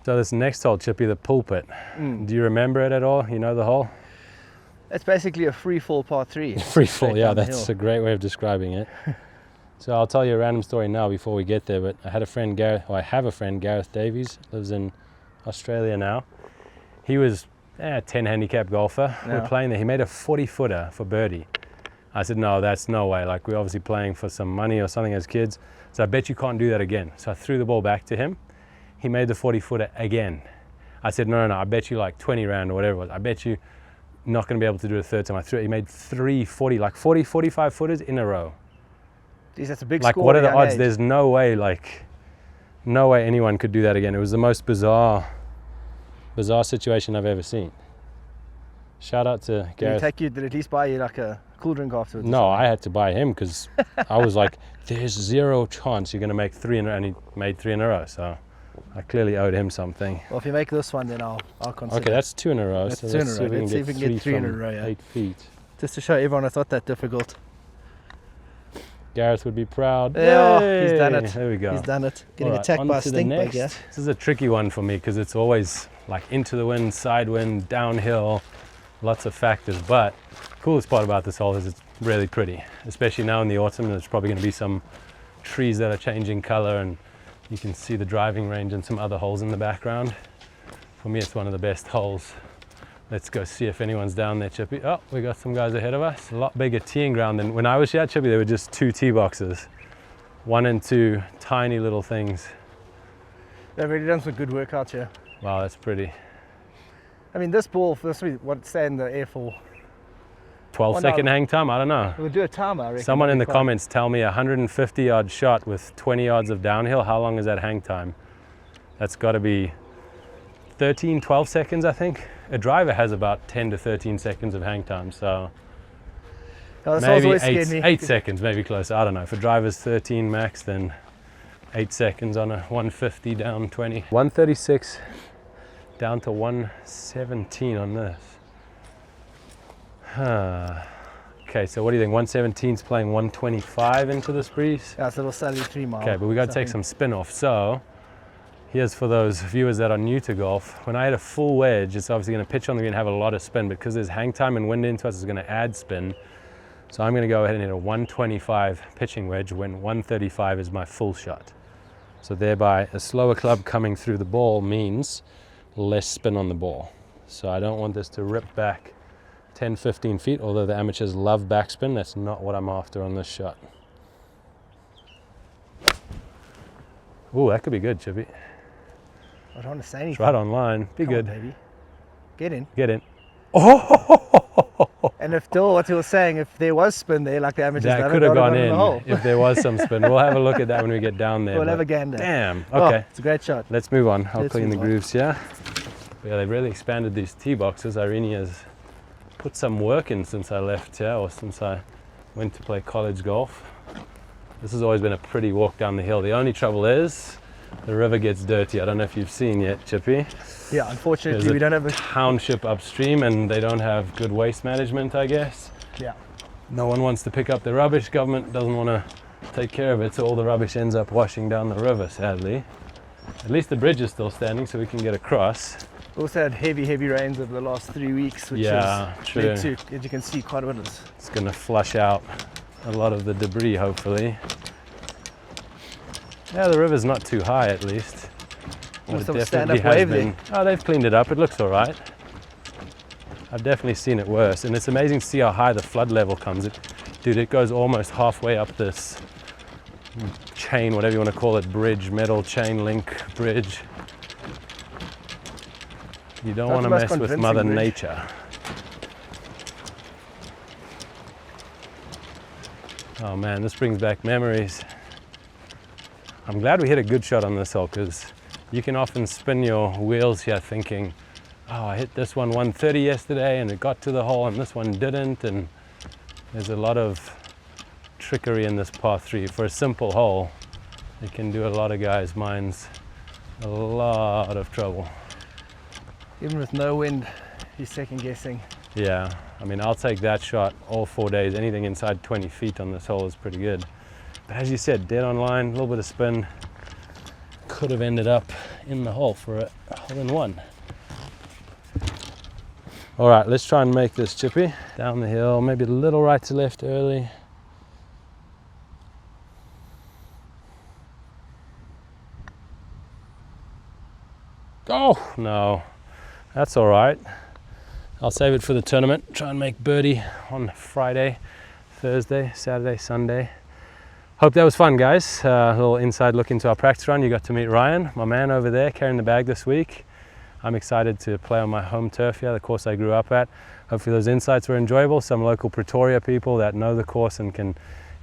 S1: So this next hole, Chippy, the pulpit. Do you remember it at all? You know the hole?
S3: It's basically a free fall par 3.
S1: Free fall, yeah, that's a great way of describing it. So I'll tell you a random story now before we get there, but I have a friend, Gareth Davies, lives in Australia now. He was a 10 handicap golfer.
S3: Yeah.
S1: We're playing there. He made a 40-footer for birdie. I said, no, that's no way. Like, we're obviously playing for some money or something as kids. So I bet you can't do that again. So I threw the ball back to him. He made the 40-footer again. I said, no, I bet you like 20 rand or whatever it was. I bet you not going to be able to do it a third time. He made 45 footers in a row.
S3: Jeez, that's a big
S1: like,
S3: score.
S1: what are the odds? There's no way anyone could do that again. It was the most bizarre situation I've ever seen. Shout out to Gareth.
S3: Did it at least buy you like a cool drink afterwards?
S1: No, I had to buy him because I was like, there's zero chance you're going to make 3 in a row, and he made 3 in a row. So I clearly owed him something.
S3: Well, if you make this one, then I'll consider.
S1: Okay, that's 2 in a row.
S3: That's
S1: so
S3: 2 in a
S1: let's
S3: row. Let's see if we can get 3 in a row. Yeah.
S1: 8 feet.
S3: Just to show everyone it's not that difficult.
S1: Gareth would be proud.
S3: Yeah,
S1: Yay!
S3: he's done it.
S1: There we go.
S3: He's done it. Getting attacked by a stink bug, yeah.
S1: This is a tricky one for me because it's always like into the wind, side wind, downhill, lots of factors. But the coolest part about this hole is it's really pretty, especially now in the autumn. There's probably going to be some trees that are changing color, and you can see the driving range and some other holes in the background. For me, it's one of the best holes. Let's go see if anyone's down there, Chippy. Oh, we got some guys ahead of us. A lot bigger teeing ground than when I was here, Chippy. There were just 2 tee boxes, 1 and 2 tiny little things.
S3: They've really done some good workouts here.
S1: Wow, that's pretty.
S3: I mean, this ball, what's stay in the air for?
S1: 12-second hang time? I don't know.
S3: We'll do a timer, I reckon.
S1: Someone in the comments tell me a 150-yard shot with 20 yards of downhill. How long is that hang time? That's got to be 12 seconds, I think. A driver has about 10 to 13 seconds of hang time, so maybe 8 seconds, maybe closer. I don't know. If a driver's 13 max, then 8 seconds on a 150 down 20. 136 down to 117 on this. Okay, so what do you think? 117's playing 125 into this breeze?
S3: Yeah, it's a little slightly 3 mile.
S1: Okay, but we got to take some spin off. So here's for those viewers that are new to golf. When I hit a full wedge, it's obviously going to pitch on the green and have a lot of spin, but because there's hang time and wind into us, it's going to add spin. So I'm going to go ahead and hit a 125 pitching wedge when 135 is my full shot. So thereby, a slower club coming through the ball means less spin on the ball. So I don't want this to rip back 10, 15 feet, although the amateurs love backspin. That's not what I'm after on this shot. Ooh, that could be good, Chippy.
S3: I don't want to say anything.
S1: It's right on line. Be
S3: Come
S1: good.
S3: on, baby. Get in.
S1: Get in. Oh!
S3: And if Dill, what he was saying, if there was spin there, like the amateurs,
S1: that could have gone in if there was some spin. We'll have a look at that when we get down there.
S3: We'll have a gander.
S1: Damn. Okay.
S3: Oh, it's a great shot.
S1: Let's move on. I'll
S3: Let's
S1: clean the
S3: move on.
S1: grooves here. Yeah, they've really expanded these tee boxes. Irene has put some work in since I left here, or since I went to play college golf. This has always been a pretty walk down the hill. The only trouble is the river gets dirty. I don't know if you've seen yet, Chippy.
S3: Yeah, unfortunately,
S1: There's
S3: we don't have a
S1: township upstream, and they don't have good waste management, I guess.
S3: Yeah.
S1: No one wants to pick up the rubbish. Government doesn't want to take care of it, so all the rubbish ends up washing down the river, sadly. At least the bridge is still standing, so we can get across.
S3: We also had heavy rains over the last 3 weeks, which
S1: Yeah,
S3: is
S1: true.
S3: led to, as you can see, quite a bit of
S1: It's going to flush out a lot of the debris, hopefully. Yeah, the river's not too high, at least. But
S3: almost
S1: it
S3: of a
S1: definitely
S3: stand-up
S1: has
S3: wave
S1: been.
S3: there.
S1: Oh, they've cleaned it up. It looks all right. I've definitely seen it worse, and it's amazing to see how high the flood level comes. Dude, it goes almost halfway up this chain, whatever you want to call it, bridge, metal chain link bridge. You don't want to mess with Mother Nature. Oh man, this brings back memories. I'm glad we hit a good shot on this hole, because You can often spin your wheels here thinking, oh, I hit this one 130 yesterday and it got to the hole and this one didn't, and there's a lot of trickery in this par 3. For a simple hole, it can do a lot of guys' minds a lot of trouble.
S3: Even with no wind, he's second guessing.
S1: Yeah, I mean, I'll take that shot all 4 days. Anything inside 20 feet on this hole is pretty good. But as you said, dead on line, a little bit of spin. Could have ended up in the hole for a hole-in-one. All right, let's try and make this chippy. Down the hill, maybe a little right to left early. Oh, no, that's all right. I'll save it for the tournament. Try and make birdie on Friday, Thursday, Saturday, Sunday. Hope that was fun, guys. A little inside look into our practice run. You got to meet Ryan, my man over there, carrying the bag this week. I'm excited to play on my home turf here, the course I grew up at. Hopefully those insights were enjoyable. Some local Pretoria people that know the course and can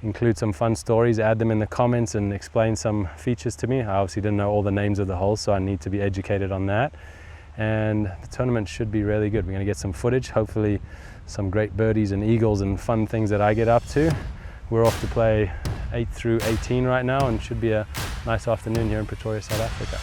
S1: include some fun stories, add them in the comments and explain some features to me. I obviously didn't know all the names of the holes, so I need to be educated on that. And the tournament should be really good. We're going to get some footage, hopefully some great birdies and eagles and fun things that I get up to. We're off to play 8 through 18 right now, and should be a nice afternoon here in Pretoria, South Africa.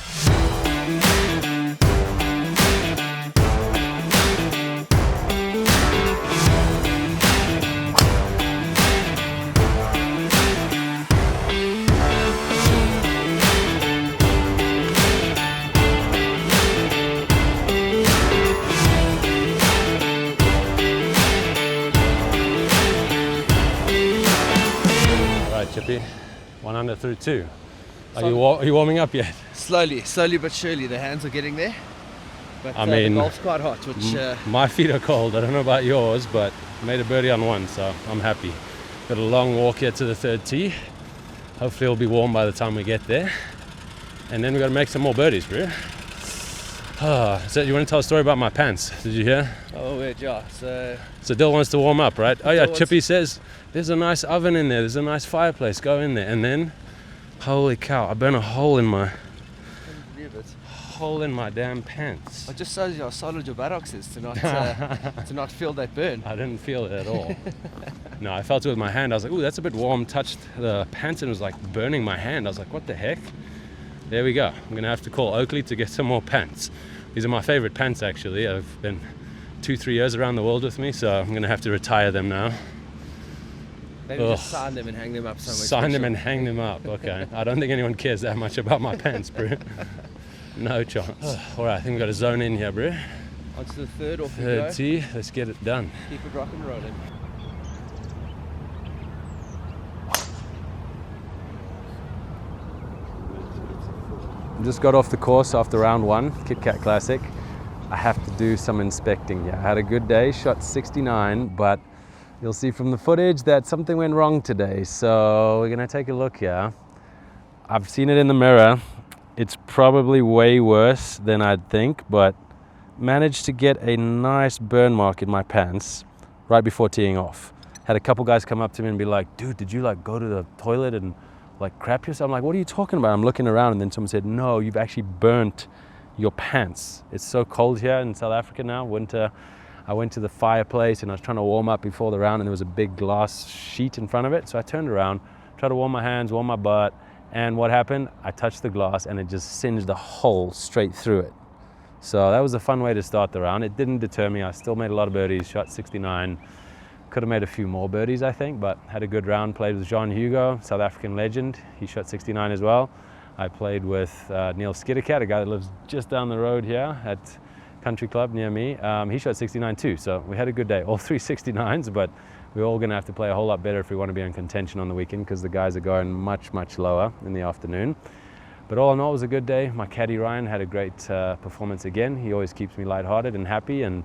S1: Chippy, 1 under through 2. Are you warming up yet?
S3: Slowly but surely. The hands are getting there. But
S1: I mean,
S3: the golf's quite hot, which...
S1: my feet are cold. I don't know about yours, but I made a birdie on 1, so I'm happy. Got a long walk here to the 3rd tee. Hopefully it'll be warm by the time we get there. And then we've got to make some more birdies, bro. So you want to tell a story about my pants? Did you hear?
S3: Oh, yeah. So
S1: Dill wants to warm up, right? Oh yeah, Chippy says, there's a nice oven in there, there's a nice fireplace, go in there. And then, holy cow, I burn a hole in my damn pants.
S3: It just shows you how solid your buttocks is to not feel that burn.
S1: I didn't feel it at all. No, I felt it with my hand. I was like, ooh, that's a bit warm. Touched the pants and it was like burning my hand. I was like, what the heck? There we go. I'm gonna have to call Oakley to get some more pants. These are my favorite pants, actually. I've been 2-3 years around the world with me, so I'm gonna have to retire them now.
S3: Maybe just sign them and hang them up somewhere.
S1: Sign them and hang them up, okay. I don't think anyone cares that much about my pants, bro. No chance. All right, I think we've got to zone in here, bro.
S3: On to the 3rd or
S1: 3rd tee, let's get it done.
S3: Keep it rock and rolling.
S1: Just got off the course after round 1, Kit Kat Classic. I have to do some inspecting here. I had a good day, shot 69, but you'll see from the footage that something went wrong today. So we're gonna take a look here. I've seen it in the mirror. It's probably way worse than I'd think, but managed to get a nice burn mark in my pants right before teeing off. Had a couple guys come up to me and be like, dude, did you like go to the toilet and like crap yourself? I'm like, what are you talking about? I'm looking around, and then someone said, no, you've actually burnt your pants. It's so cold here in South Africa now, winter. I went to the fireplace and I was trying to warm up before the round, and there was a big glass sheet in front of it. So I turned around, tried to warm my hands, warm my butt, and what happened? I touched the glass and it just singed a hole straight through it. So that was a fun way to start the round. It didn't deter me. I still made a lot of birdies, shot 69. Could have made a few more birdies, I think, but had a good round. Played with John Hugo, South African legend. He shot 69 as well. I played with Neil Skiddercat, a guy that lives just down the road here at Country Club near me. He shot 69 too, so we had a good day. All 3 69s, but we're all going to have to play a whole lot better if we want to be in contention on the weekend, because the guys are going much, much lower in the afternoon. But all in all, it was a good day. My caddy Ryan had a great performance again. He always keeps me lighthearted and happy, and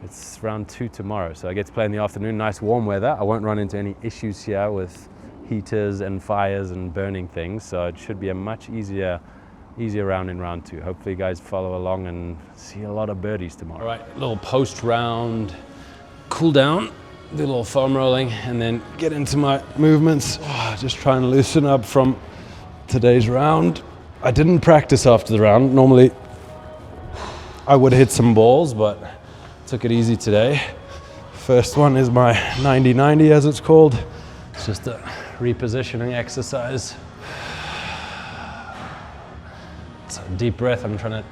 S1: it's round 2 tomorrow, so I get to play in the afternoon. Nice warm weather. I won't run into any issues here with heaters and fires and burning things, so it should be a much easier round in round 2. Hopefully you guys follow along and see a lot of birdies tomorrow. All right, little post-round cool down, do a little foam rolling, and then get into my movements. Just trying to loosen up from today's round. I didn't practice after the round. Normally I would hit some balls, but took it easy today. First one is my 90-90 as it's called. It's just a repositioning exercise. So deep breath, I'm trying to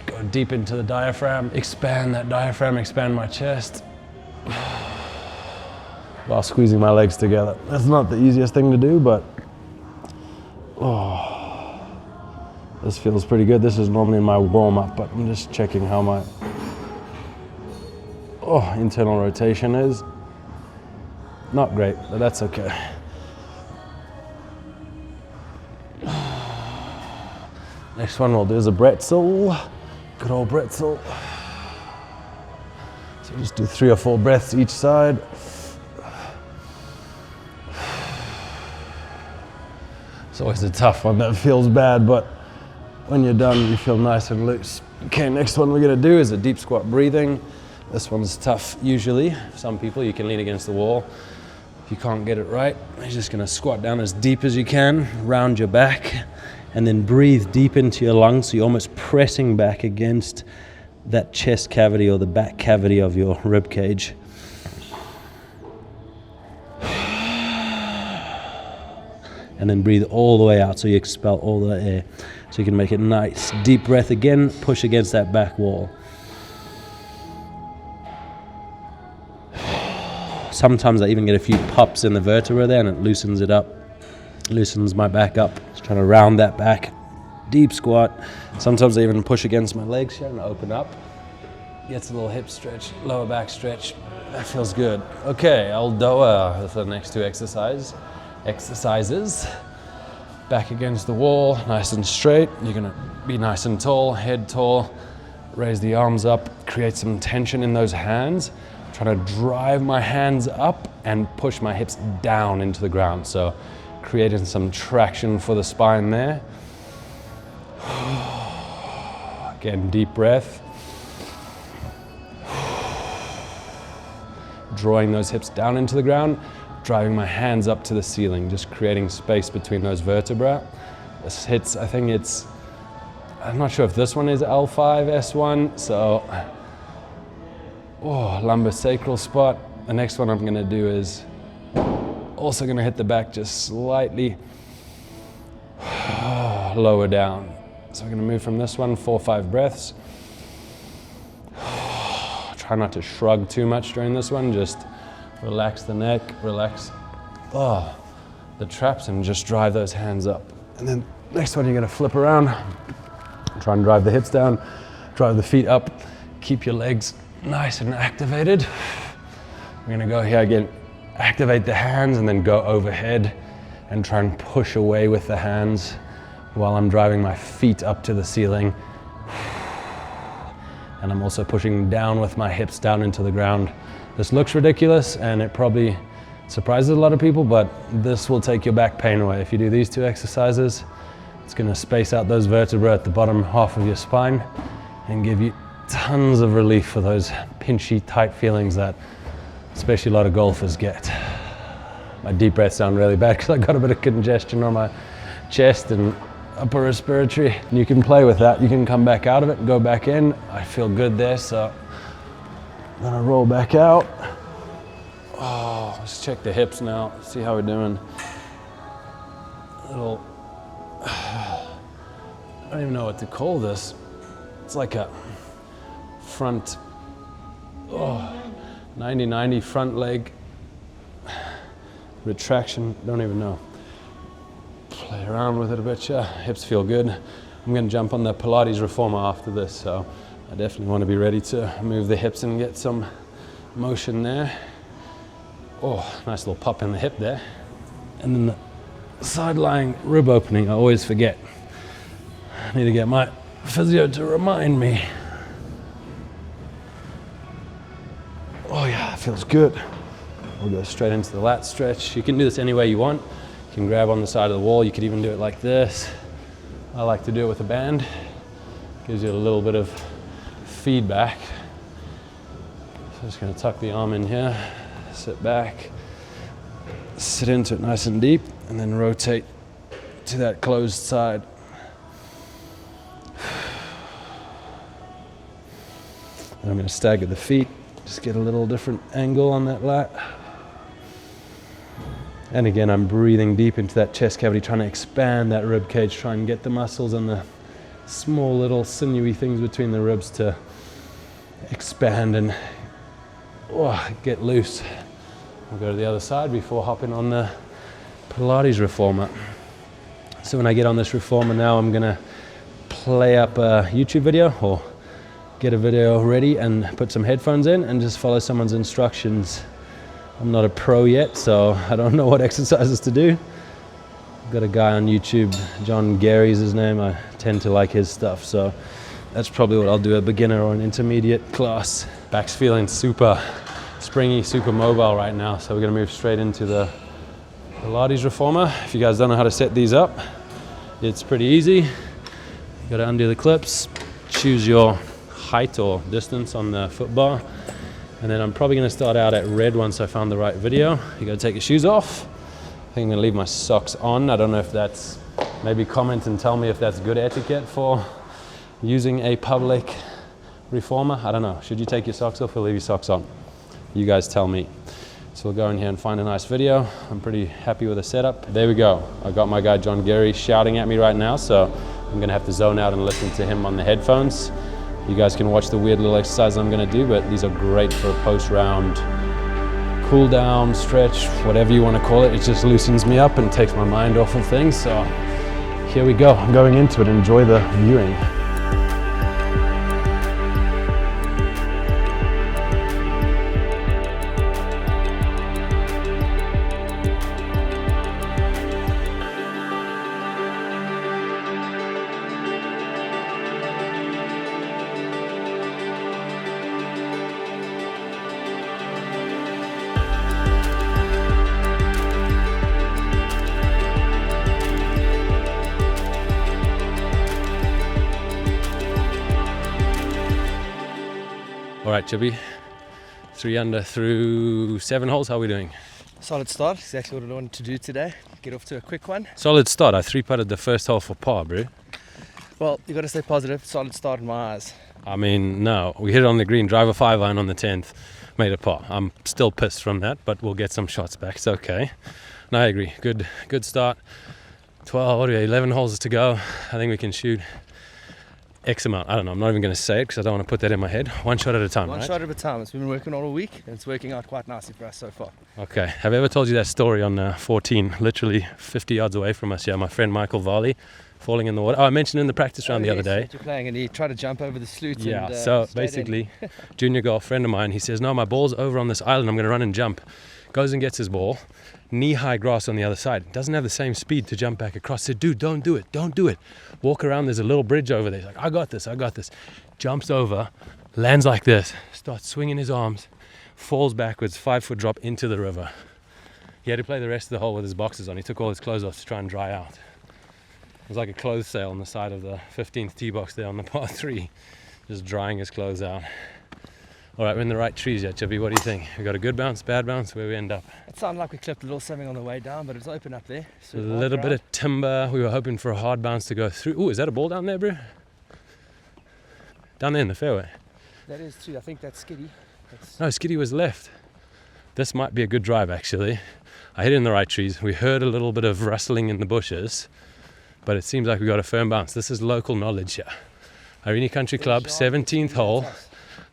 S1: go deep into the diaphragm, expand that diaphragm, expand my chest while squeezing my legs together. That's not the easiest thing to do, but this feels pretty good. This is normally my warm-up, but I'm just checking how my internal rotation is. Not great, but that's okay. Next one we'll do is a bretzel. Good old bretzel. So just do 3 or 4 breaths each side. It's always a tough one that feels bad, but when you're done, you feel nice and loose. Okay, next one we're gonna do is a deep squat breathing. This one's tough usually. For some people, you can lean against the wall. If you can't get it right, you're just gonna squat down as deep as you can, round your back, and then breathe deep into your lungs, so you're almost pressing back against that chest cavity or the back cavity of your rib cage. And then breathe all the way out, so you expel all the air. So you can make it nice. Deep breath again, push against that back wall. Sometimes I even get a few pops in the vertebra there and it loosens it up, loosens my back up. Just trying to round that back. Deep squat. Sometimes I even push against my legs here and open up. Gets a little hip stretch, lower back stretch. That feels good. Okay, I'll doa for the next 2 exercises. Back against the wall, nice and straight. You're gonna be nice and tall, head tall. Raise the arms up, create some tension in those hands. Trying to drive my hands up and push my hips down into the ground. So creating some traction for the spine there. Again, deep breath. Drawing those hips down into the ground, driving my hands up to the ceiling, just creating space between those vertebrae. This hits, I think it's, I'm not sure if this one is L5, S1, so lumbar sacral spot. The next one I'm gonna do is also gonna hit the back just slightly lower down. So we're gonna move from this one, 4 or 5 breaths. Try not to shrug too much during this one, just relax the neck, relax the traps and just drive those hands up. And then next one you're gonna flip around, try and drive the hips down, drive the feet up, keep your legs nice and activated. We're gonna go here again, activate the hands and then go overhead and try and push away with the hands while I'm driving my feet up to the ceiling. And I'm also pushing down with my hips down into the ground. This looks ridiculous and it probably surprises a lot of people, but this will take your back pain away. If you do these 2 exercises, it's gonna space out those vertebrae at the bottom half of your spine and give you tons of relief for those pinchy, tight feelings that especially a lot of golfers get. My deep breaths sound really bad because I got a bit of congestion on my chest and upper respiratory. And you can play with that. You can come back out of it and go back in. I feel good there, so I'm gonna roll back out. Let's check the hips now, see how we're doing. I don't even know what to call this. It's like a front 90-90 front leg retraction, don't even know. Play around with it a bit, yeah. Hips feel good. I'm gonna jump on the Pilates reformer after this, so I definitely want to be ready to move the hips and get some motion there. Nice little pop in the hip there. And then the side-lying rib opening, I always forget. I need to get my physio to remind me. Oh yeah, it feels good. We'll go straight into the lat stretch. You can do this any way you want. You can grab on the side of the wall. You could even do it like this. I like to do it with a band. Gives you a little bit of feedback. So I'm just gonna tuck the arm in here, sit back, sit into it nice and deep, and then rotate to that closed side. And I'm going to stagger the feet, just get a little different angle on that lat. And again, I'm breathing deep into that chest cavity, trying to expand that rib cage, try and get the muscles and the small little sinewy things between the ribs to expand and get loose. I'll go to the other side before hopping on the Pilates reformer. So when I get on this reformer now, I'm gonna play up a YouTube video or get a video ready and put some headphones in and just follow someone's instructions. I'm not a pro yet, so I don't know what exercises to do. I've got a guy on YouTube, John Gary's his name. I tend to like his stuff, so that's probably what I'll do, a beginner or an intermediate class. Back's feeling super springy, super mobile right now, so we're gonna move straight into the Pilates reformer. If you guys don't know how to set these up, it's pretty easy. You gotta undo the clips, choose your height or distance on the foot bar, and then I'm probably going to start out at red once I found the right video. You got to take your shoes off. I think I'm going to leave my socks on. I don't know if that's, maybe comment and tell me if that's good etiquette for using a public reformer. I don't know. Should you take your socks off or leave your socks on? You guys tell me. So we'll go in here and find a nice video. I'm pretty happy with the setup. There we go. I got my guy John Gary shouting at me right now, so I'm going to have to zone out and listen to him on the headphones. You guys can watch the weird little exercise I'm gonna do, but these are great for a post-round cool down, stretch, whatever you wanna call it. It just loosens me up and takes my mind off of things. So here we go, I'm going into it. Enjoy the viewing. All right, Chubby, 3 under through 7 holes. How are we doing?
S3: Solid start, exactly what I wanted to do today. Get off to a quick one.
S1: Solid start. I 3-putted the first hole for par, bro.
S3: Well, you got to stay positive. Solid start in my eyes.
S1: I mean, no. We hit it on the green, driver 5-iron on the 10th, made a par. I'm still pissed from that, but we'll get some shots back. It's okay. No, I agree. Good start. 11 holes to go. I think we can shoot X amount. I don't know. I'm not even going to say it because I don't want to put that in my head. One shot at a time,
S3: One
S1: right?
S3: shot at a time. It's been working all week, and it's working out quite nicely for us so far.
S1: Okay. Have I ever told you that story on 14, literally 50 yards away from us? Yeah, my friend Michael Varley falling in the water. Oh, I mentioned in the practice round the other day.
S3: You're playing, and he tried to jump over the sloot.
S1: Yeah,
S3: and,
S1: so basically, junior golf friend of mine, he says, no, my ball's over on this island. I'm going to run and jump. Goes and gets his ball. Knee-high grass on the other side. Doesn't have the same speed to jump back across. Said, dude, don't do it. Don't do it. Walk around. There's a little bridge over there. He's like, I got this. Jumps over, lands like this, starts swinging his arms, falls backwards, 5-foot drop into the river. He had to play the rest of the hole with his boxers on. He took all his clothes off to try and dry out. It was like a clothes sale on the side of the 15th tee box there on the par 3, just drying his clothes out. All right, we're in the right trees yet, Chubby. What do you think? We got a good bounce, bad bounce, where we end up?
S3: It sounded like we clipped a little something on the way down, but it's open up there.
S1: So a little bit of timber. We were hoping for a hard bounce to go through. Ooh, is that a ball down there, bro? Down there in the fairway.
S3: That is true. I think that's Skiddy.
S1: No, Skiddy was left. This might be a good drive, actually. I hit it in the right trees. We heard a little bit of rustling in the bushes, but it seems like we got a firm bounce. This is local knowledge here. Irene Country Club, 17th hole.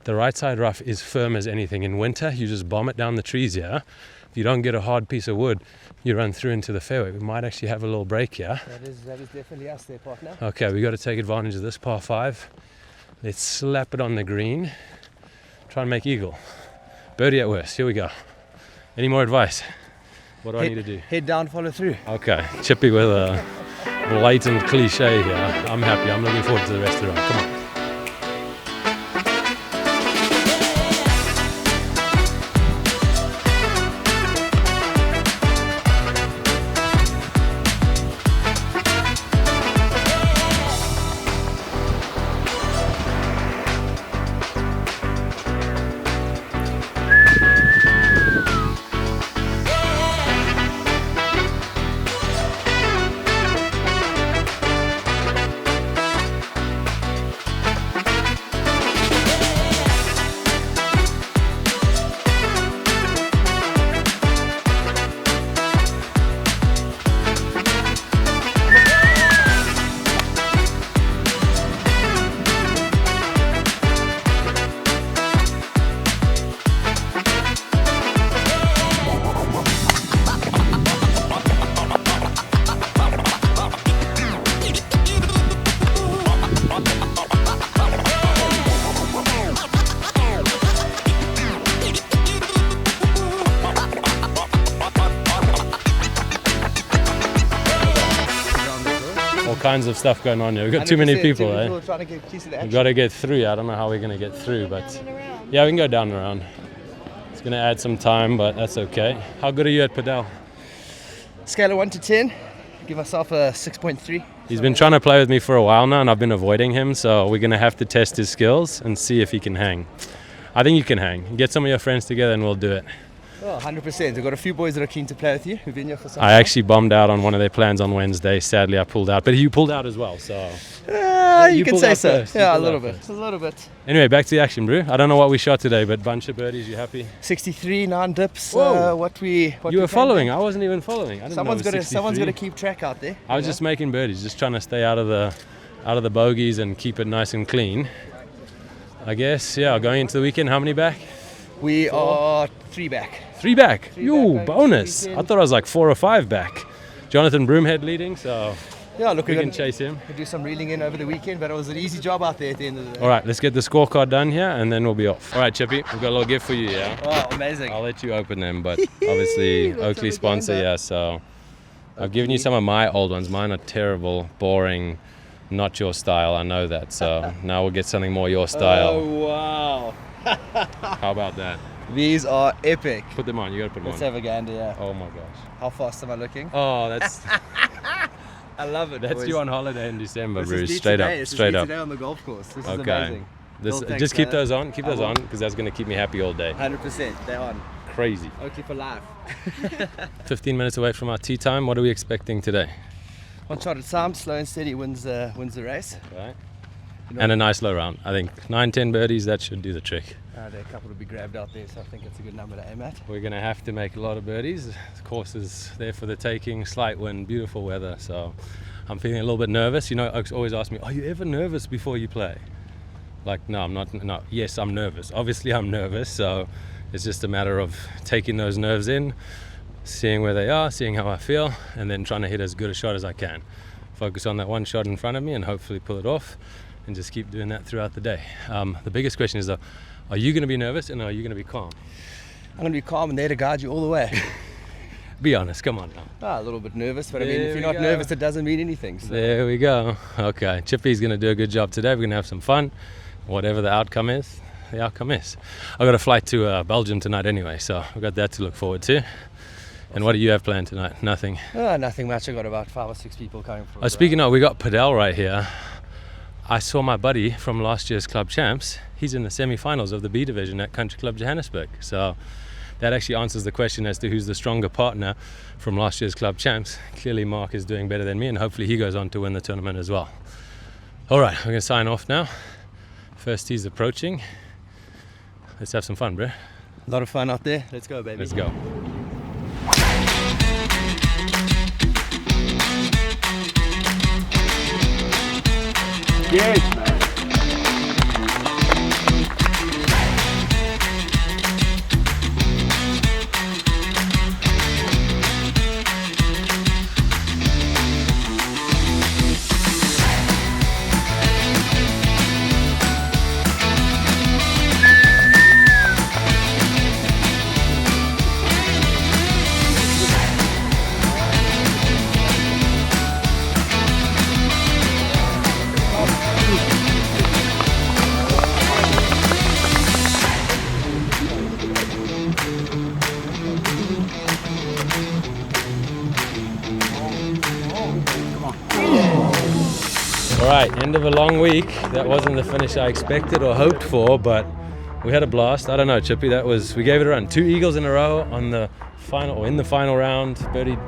S1: The right side rough is firm as anything. In winter, you just bomb it down the trees here. If you don't get a hard piece of wood, you run through into the fairway. We might actually have a little break here.
S3: That is definitely us there, partner.
S1: Okay, we got to take advantage of this par 5. Let's slap it on the green. Try and make eagle. Birdie at worst. Here we go. Any more advice? What do I need to do?
S3: Head down, follow through.
S1: Okay, Chippy with a blatant cliche here. I'm happy. I'm looking forward to the rest of the round. Come on. kinds of stuff going on here. We've got too many people,
S3: too many
S1: eh?
S3: people trying to get a piece of the
S1: We've
S3: action.
S1: got to get through. I don't know how we're going to get through, but yeah, we can go down and around. It's going to add some time, but that's okay. How good are you at Padel?
S3: Scale of 1 to 10, give myself a 6.3.
S1: He's been trying to play with me for a while now, and I've been avoiding him, so we're going to have to test his skills and see if he can hang. I think you can hang. Get some of your friends together and we'll do it.
S3: Oh, 100%. We've got a few boys that are keen to play with you. Who've been here for some
S1: I
S3: time.
S1: actually bombed out on one of their plans on Wednesday. Sadly, I pulled out, but you pulled out as well, so...
S3: You can
S1: pulled
S3: say
S1: out
S3: so.
S1: first.
S3: Yeah,
S1: You
S3: a
S1: pulled
S3: little
S1: out
S3: bit.
S1: first.
S3: A little bit.
S1: Anyway, back to the action, bro. I don't know what we shot today, but bunch of birdies. You happy?
S3: 63, 9 dips.
S1: Whoa.
S3: What we
S1: You were
S3: can
S1: following.
S3: do.
S1: I wasn't even following. I didn't
S3: Someone's
S1: know it
S3: got
S1: was
S3: to. Someone's got to
S1: 63.
S3: keep track out there.
S1: I was just making birdies, just trying to stay out of the bogeys and keep it nice and clean. I guess, yeah. Going into the weekend, how many back?
S3: We are 3 back.
S1: 3 back.
S3: Three
S1: Yo,
S3: back,
S1: bonus.
S3: weekend.
S1: I thought I was like 4 or 5 back. Jonathan Broomhead leading, so
S3: Yeah, look,
S1: we
S3: we're
S1: can
S3: gonna
S1: chase him.
S3: do some reeling in over the weekend, but it was an easy job out there at the end of the day.
S1: All right, let's get the scorecard done here, and then we'll be off. All right, Chippy, we've got a little gift for you, yeah?
S3: Oh, amazing.
S1: I'll let you open them, but obviously Oakley sponsor, yeah, so I've given you some of my old ones. Mine are terrible, boring, not your style, I know that, so now we'll get something more your style.
S3: Oh, wow.
S1: How about that?
S3: These are epic.
S1: Put them on, you gotta put them
S3: Let's
S1: on.
S3: have a gander, yeah.
S1: Oh my gosh.
S3: How fast am I looking?
S1: Oh, that's
S3: I love it.
S1: that's
S3: boys.
S1: you on holiday in December,
S3: This is
S1: Bruce.
S3: me
S1: Straight
S3: today.
S1: up,
S3: This is
S1: straight
S3: me
S1: up.
S3: today on the golf course. This is
S1: Okay.
S3: amazing.
S1: This,
S3: Bill, thanks,
S1: just keep
S3: brother.
S1: those on, keep
S3: I
S1: those
S3: will.
S1: on, because that's gonna keep me happy all day.
S3: 100%. They're on.
S1: Crazy.
S3: Oakley for life.
S1: 15 minutes away from our tea time. What are we expecting today?
S3: One shot at a time, slow and steady wins the race.
S1: Right.
S3: You know,
S1: And a nice low round. I think 9-10 birdies, that should do the trick.
S3: there are a couple to be grabbed out there, so I think it's a good number to aim at.
S1: We're going to have to make a lot of birdies. The course is there for the taking, slight wind, beautiful weather. So I'm feeling a little bit nervous. You know, Oaks always ask me, are you ever nervous before you play? Like, no, I'm not. No, yes, I'm nervous. Obviously, I'm nervous. So it's just a matter of taking those nerves in, seeing where they are, seeing how I feel, and then trying to hit as good a shot as I can. Focus on that one shot in front of me and hopefully pull it off, and just keep doing that throughout the day. The biggest question is, though, are you going to be nervous and are you going to be calm?
S3: I'm going to be calm and there to guide you all the way.
S1: Be honest, come on now.
S3: A little bit nervous, but I mean,
S1: There
S3: if
S1: we
S3: you're not
S1: go.
S3: nervous, it doesn't mean anything. So.
S1: There we go. Okay, Chippy's going to do a good job today. We're going to have some fun. Whatever the outcome is, the outcome is. I've got a flight to Belgium tonight anyway, so I've got that to look forward to. And what do you have planned tonight? Nothing.
S3: Nothing much. I got about 5 or 6 people coming for.
S1: Speaking of, we got Padel right here. I saw my buddy from last year's club champs. He's in the semi-finals of the B division at Country Club Johannesburg. So that actually answers the question as to who's the stronger partner from last year's club champs. Clearly Mark is doing better than me, and hopefully he goes on to win the tournament as well. All right, we're going to sign off now. First tee's approaching. Let's have some fun, bro.
S3: A lot of fun out there. Let's go, baby.
S1: Let's go.
S3: Yes, man.
S1: All right, end of a long week. That wasn't the finish I expected or hoped for, but we had a blast. I don't know, Chippy, we gave it a run. 2 eagles in a row on the final, or in the final round. Birdied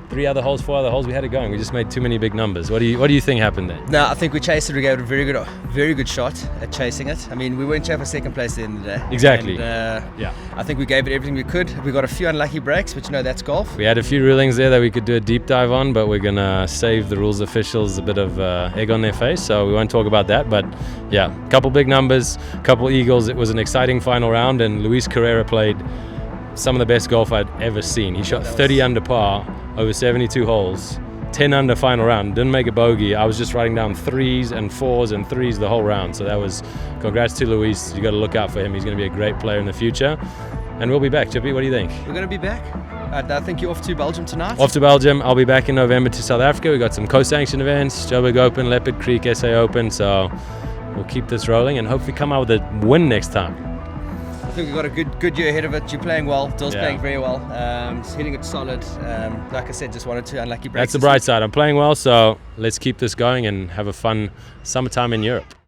S1: 4 other holes. We had it going. We just made too many big numbers. What do you think happened there?
S3: No, I think we chased it. We gave it a very good shot at chasing it. I mean, we weren't for second place at the end of the day.
S1: Exactly.
S3: And,
S1: Yeah.
S3: I think we gave it everything we could. We got a few unlucky breaks, but that's golf.
S1: We had a few rulings there that we could do a deep dive on, but we're gonna save the rules officials a bit of egg on their face, so we won't talk about that. But yeah, a couple big numbers, couple eagles. It was an exciting final round, and Luis Carrera played some of the best golf I'd ever seen. He shot 30 under par over 72 holes, 10 under final round, didn't make a bogey. I was just writing down 3s and 4s and 3s the whole round. So that was, congrats to Luis. You got to look out for him. He's going to be a great player in the future. And we'll be back. Chippy, what do you think?
S3: We're going to be back.
S4: I think you're off to Belgium tonight.
S1: Off to Belgium. I'll be back in November to South Africa. We got some co-sanctioned events, Joburg Open, Leopard Creek SA Open. So we'll keep this rolling and hopefully come out with a win next time.
S4: I think we've got a good year ahead of it. You're playing well. Dill's playing very well. Just hitting it solid. Like I said, just wanted to unlucky breaks.
S1: That's the bright side. I'm playing well, so let's keep this going and have a fun summertime in Europe.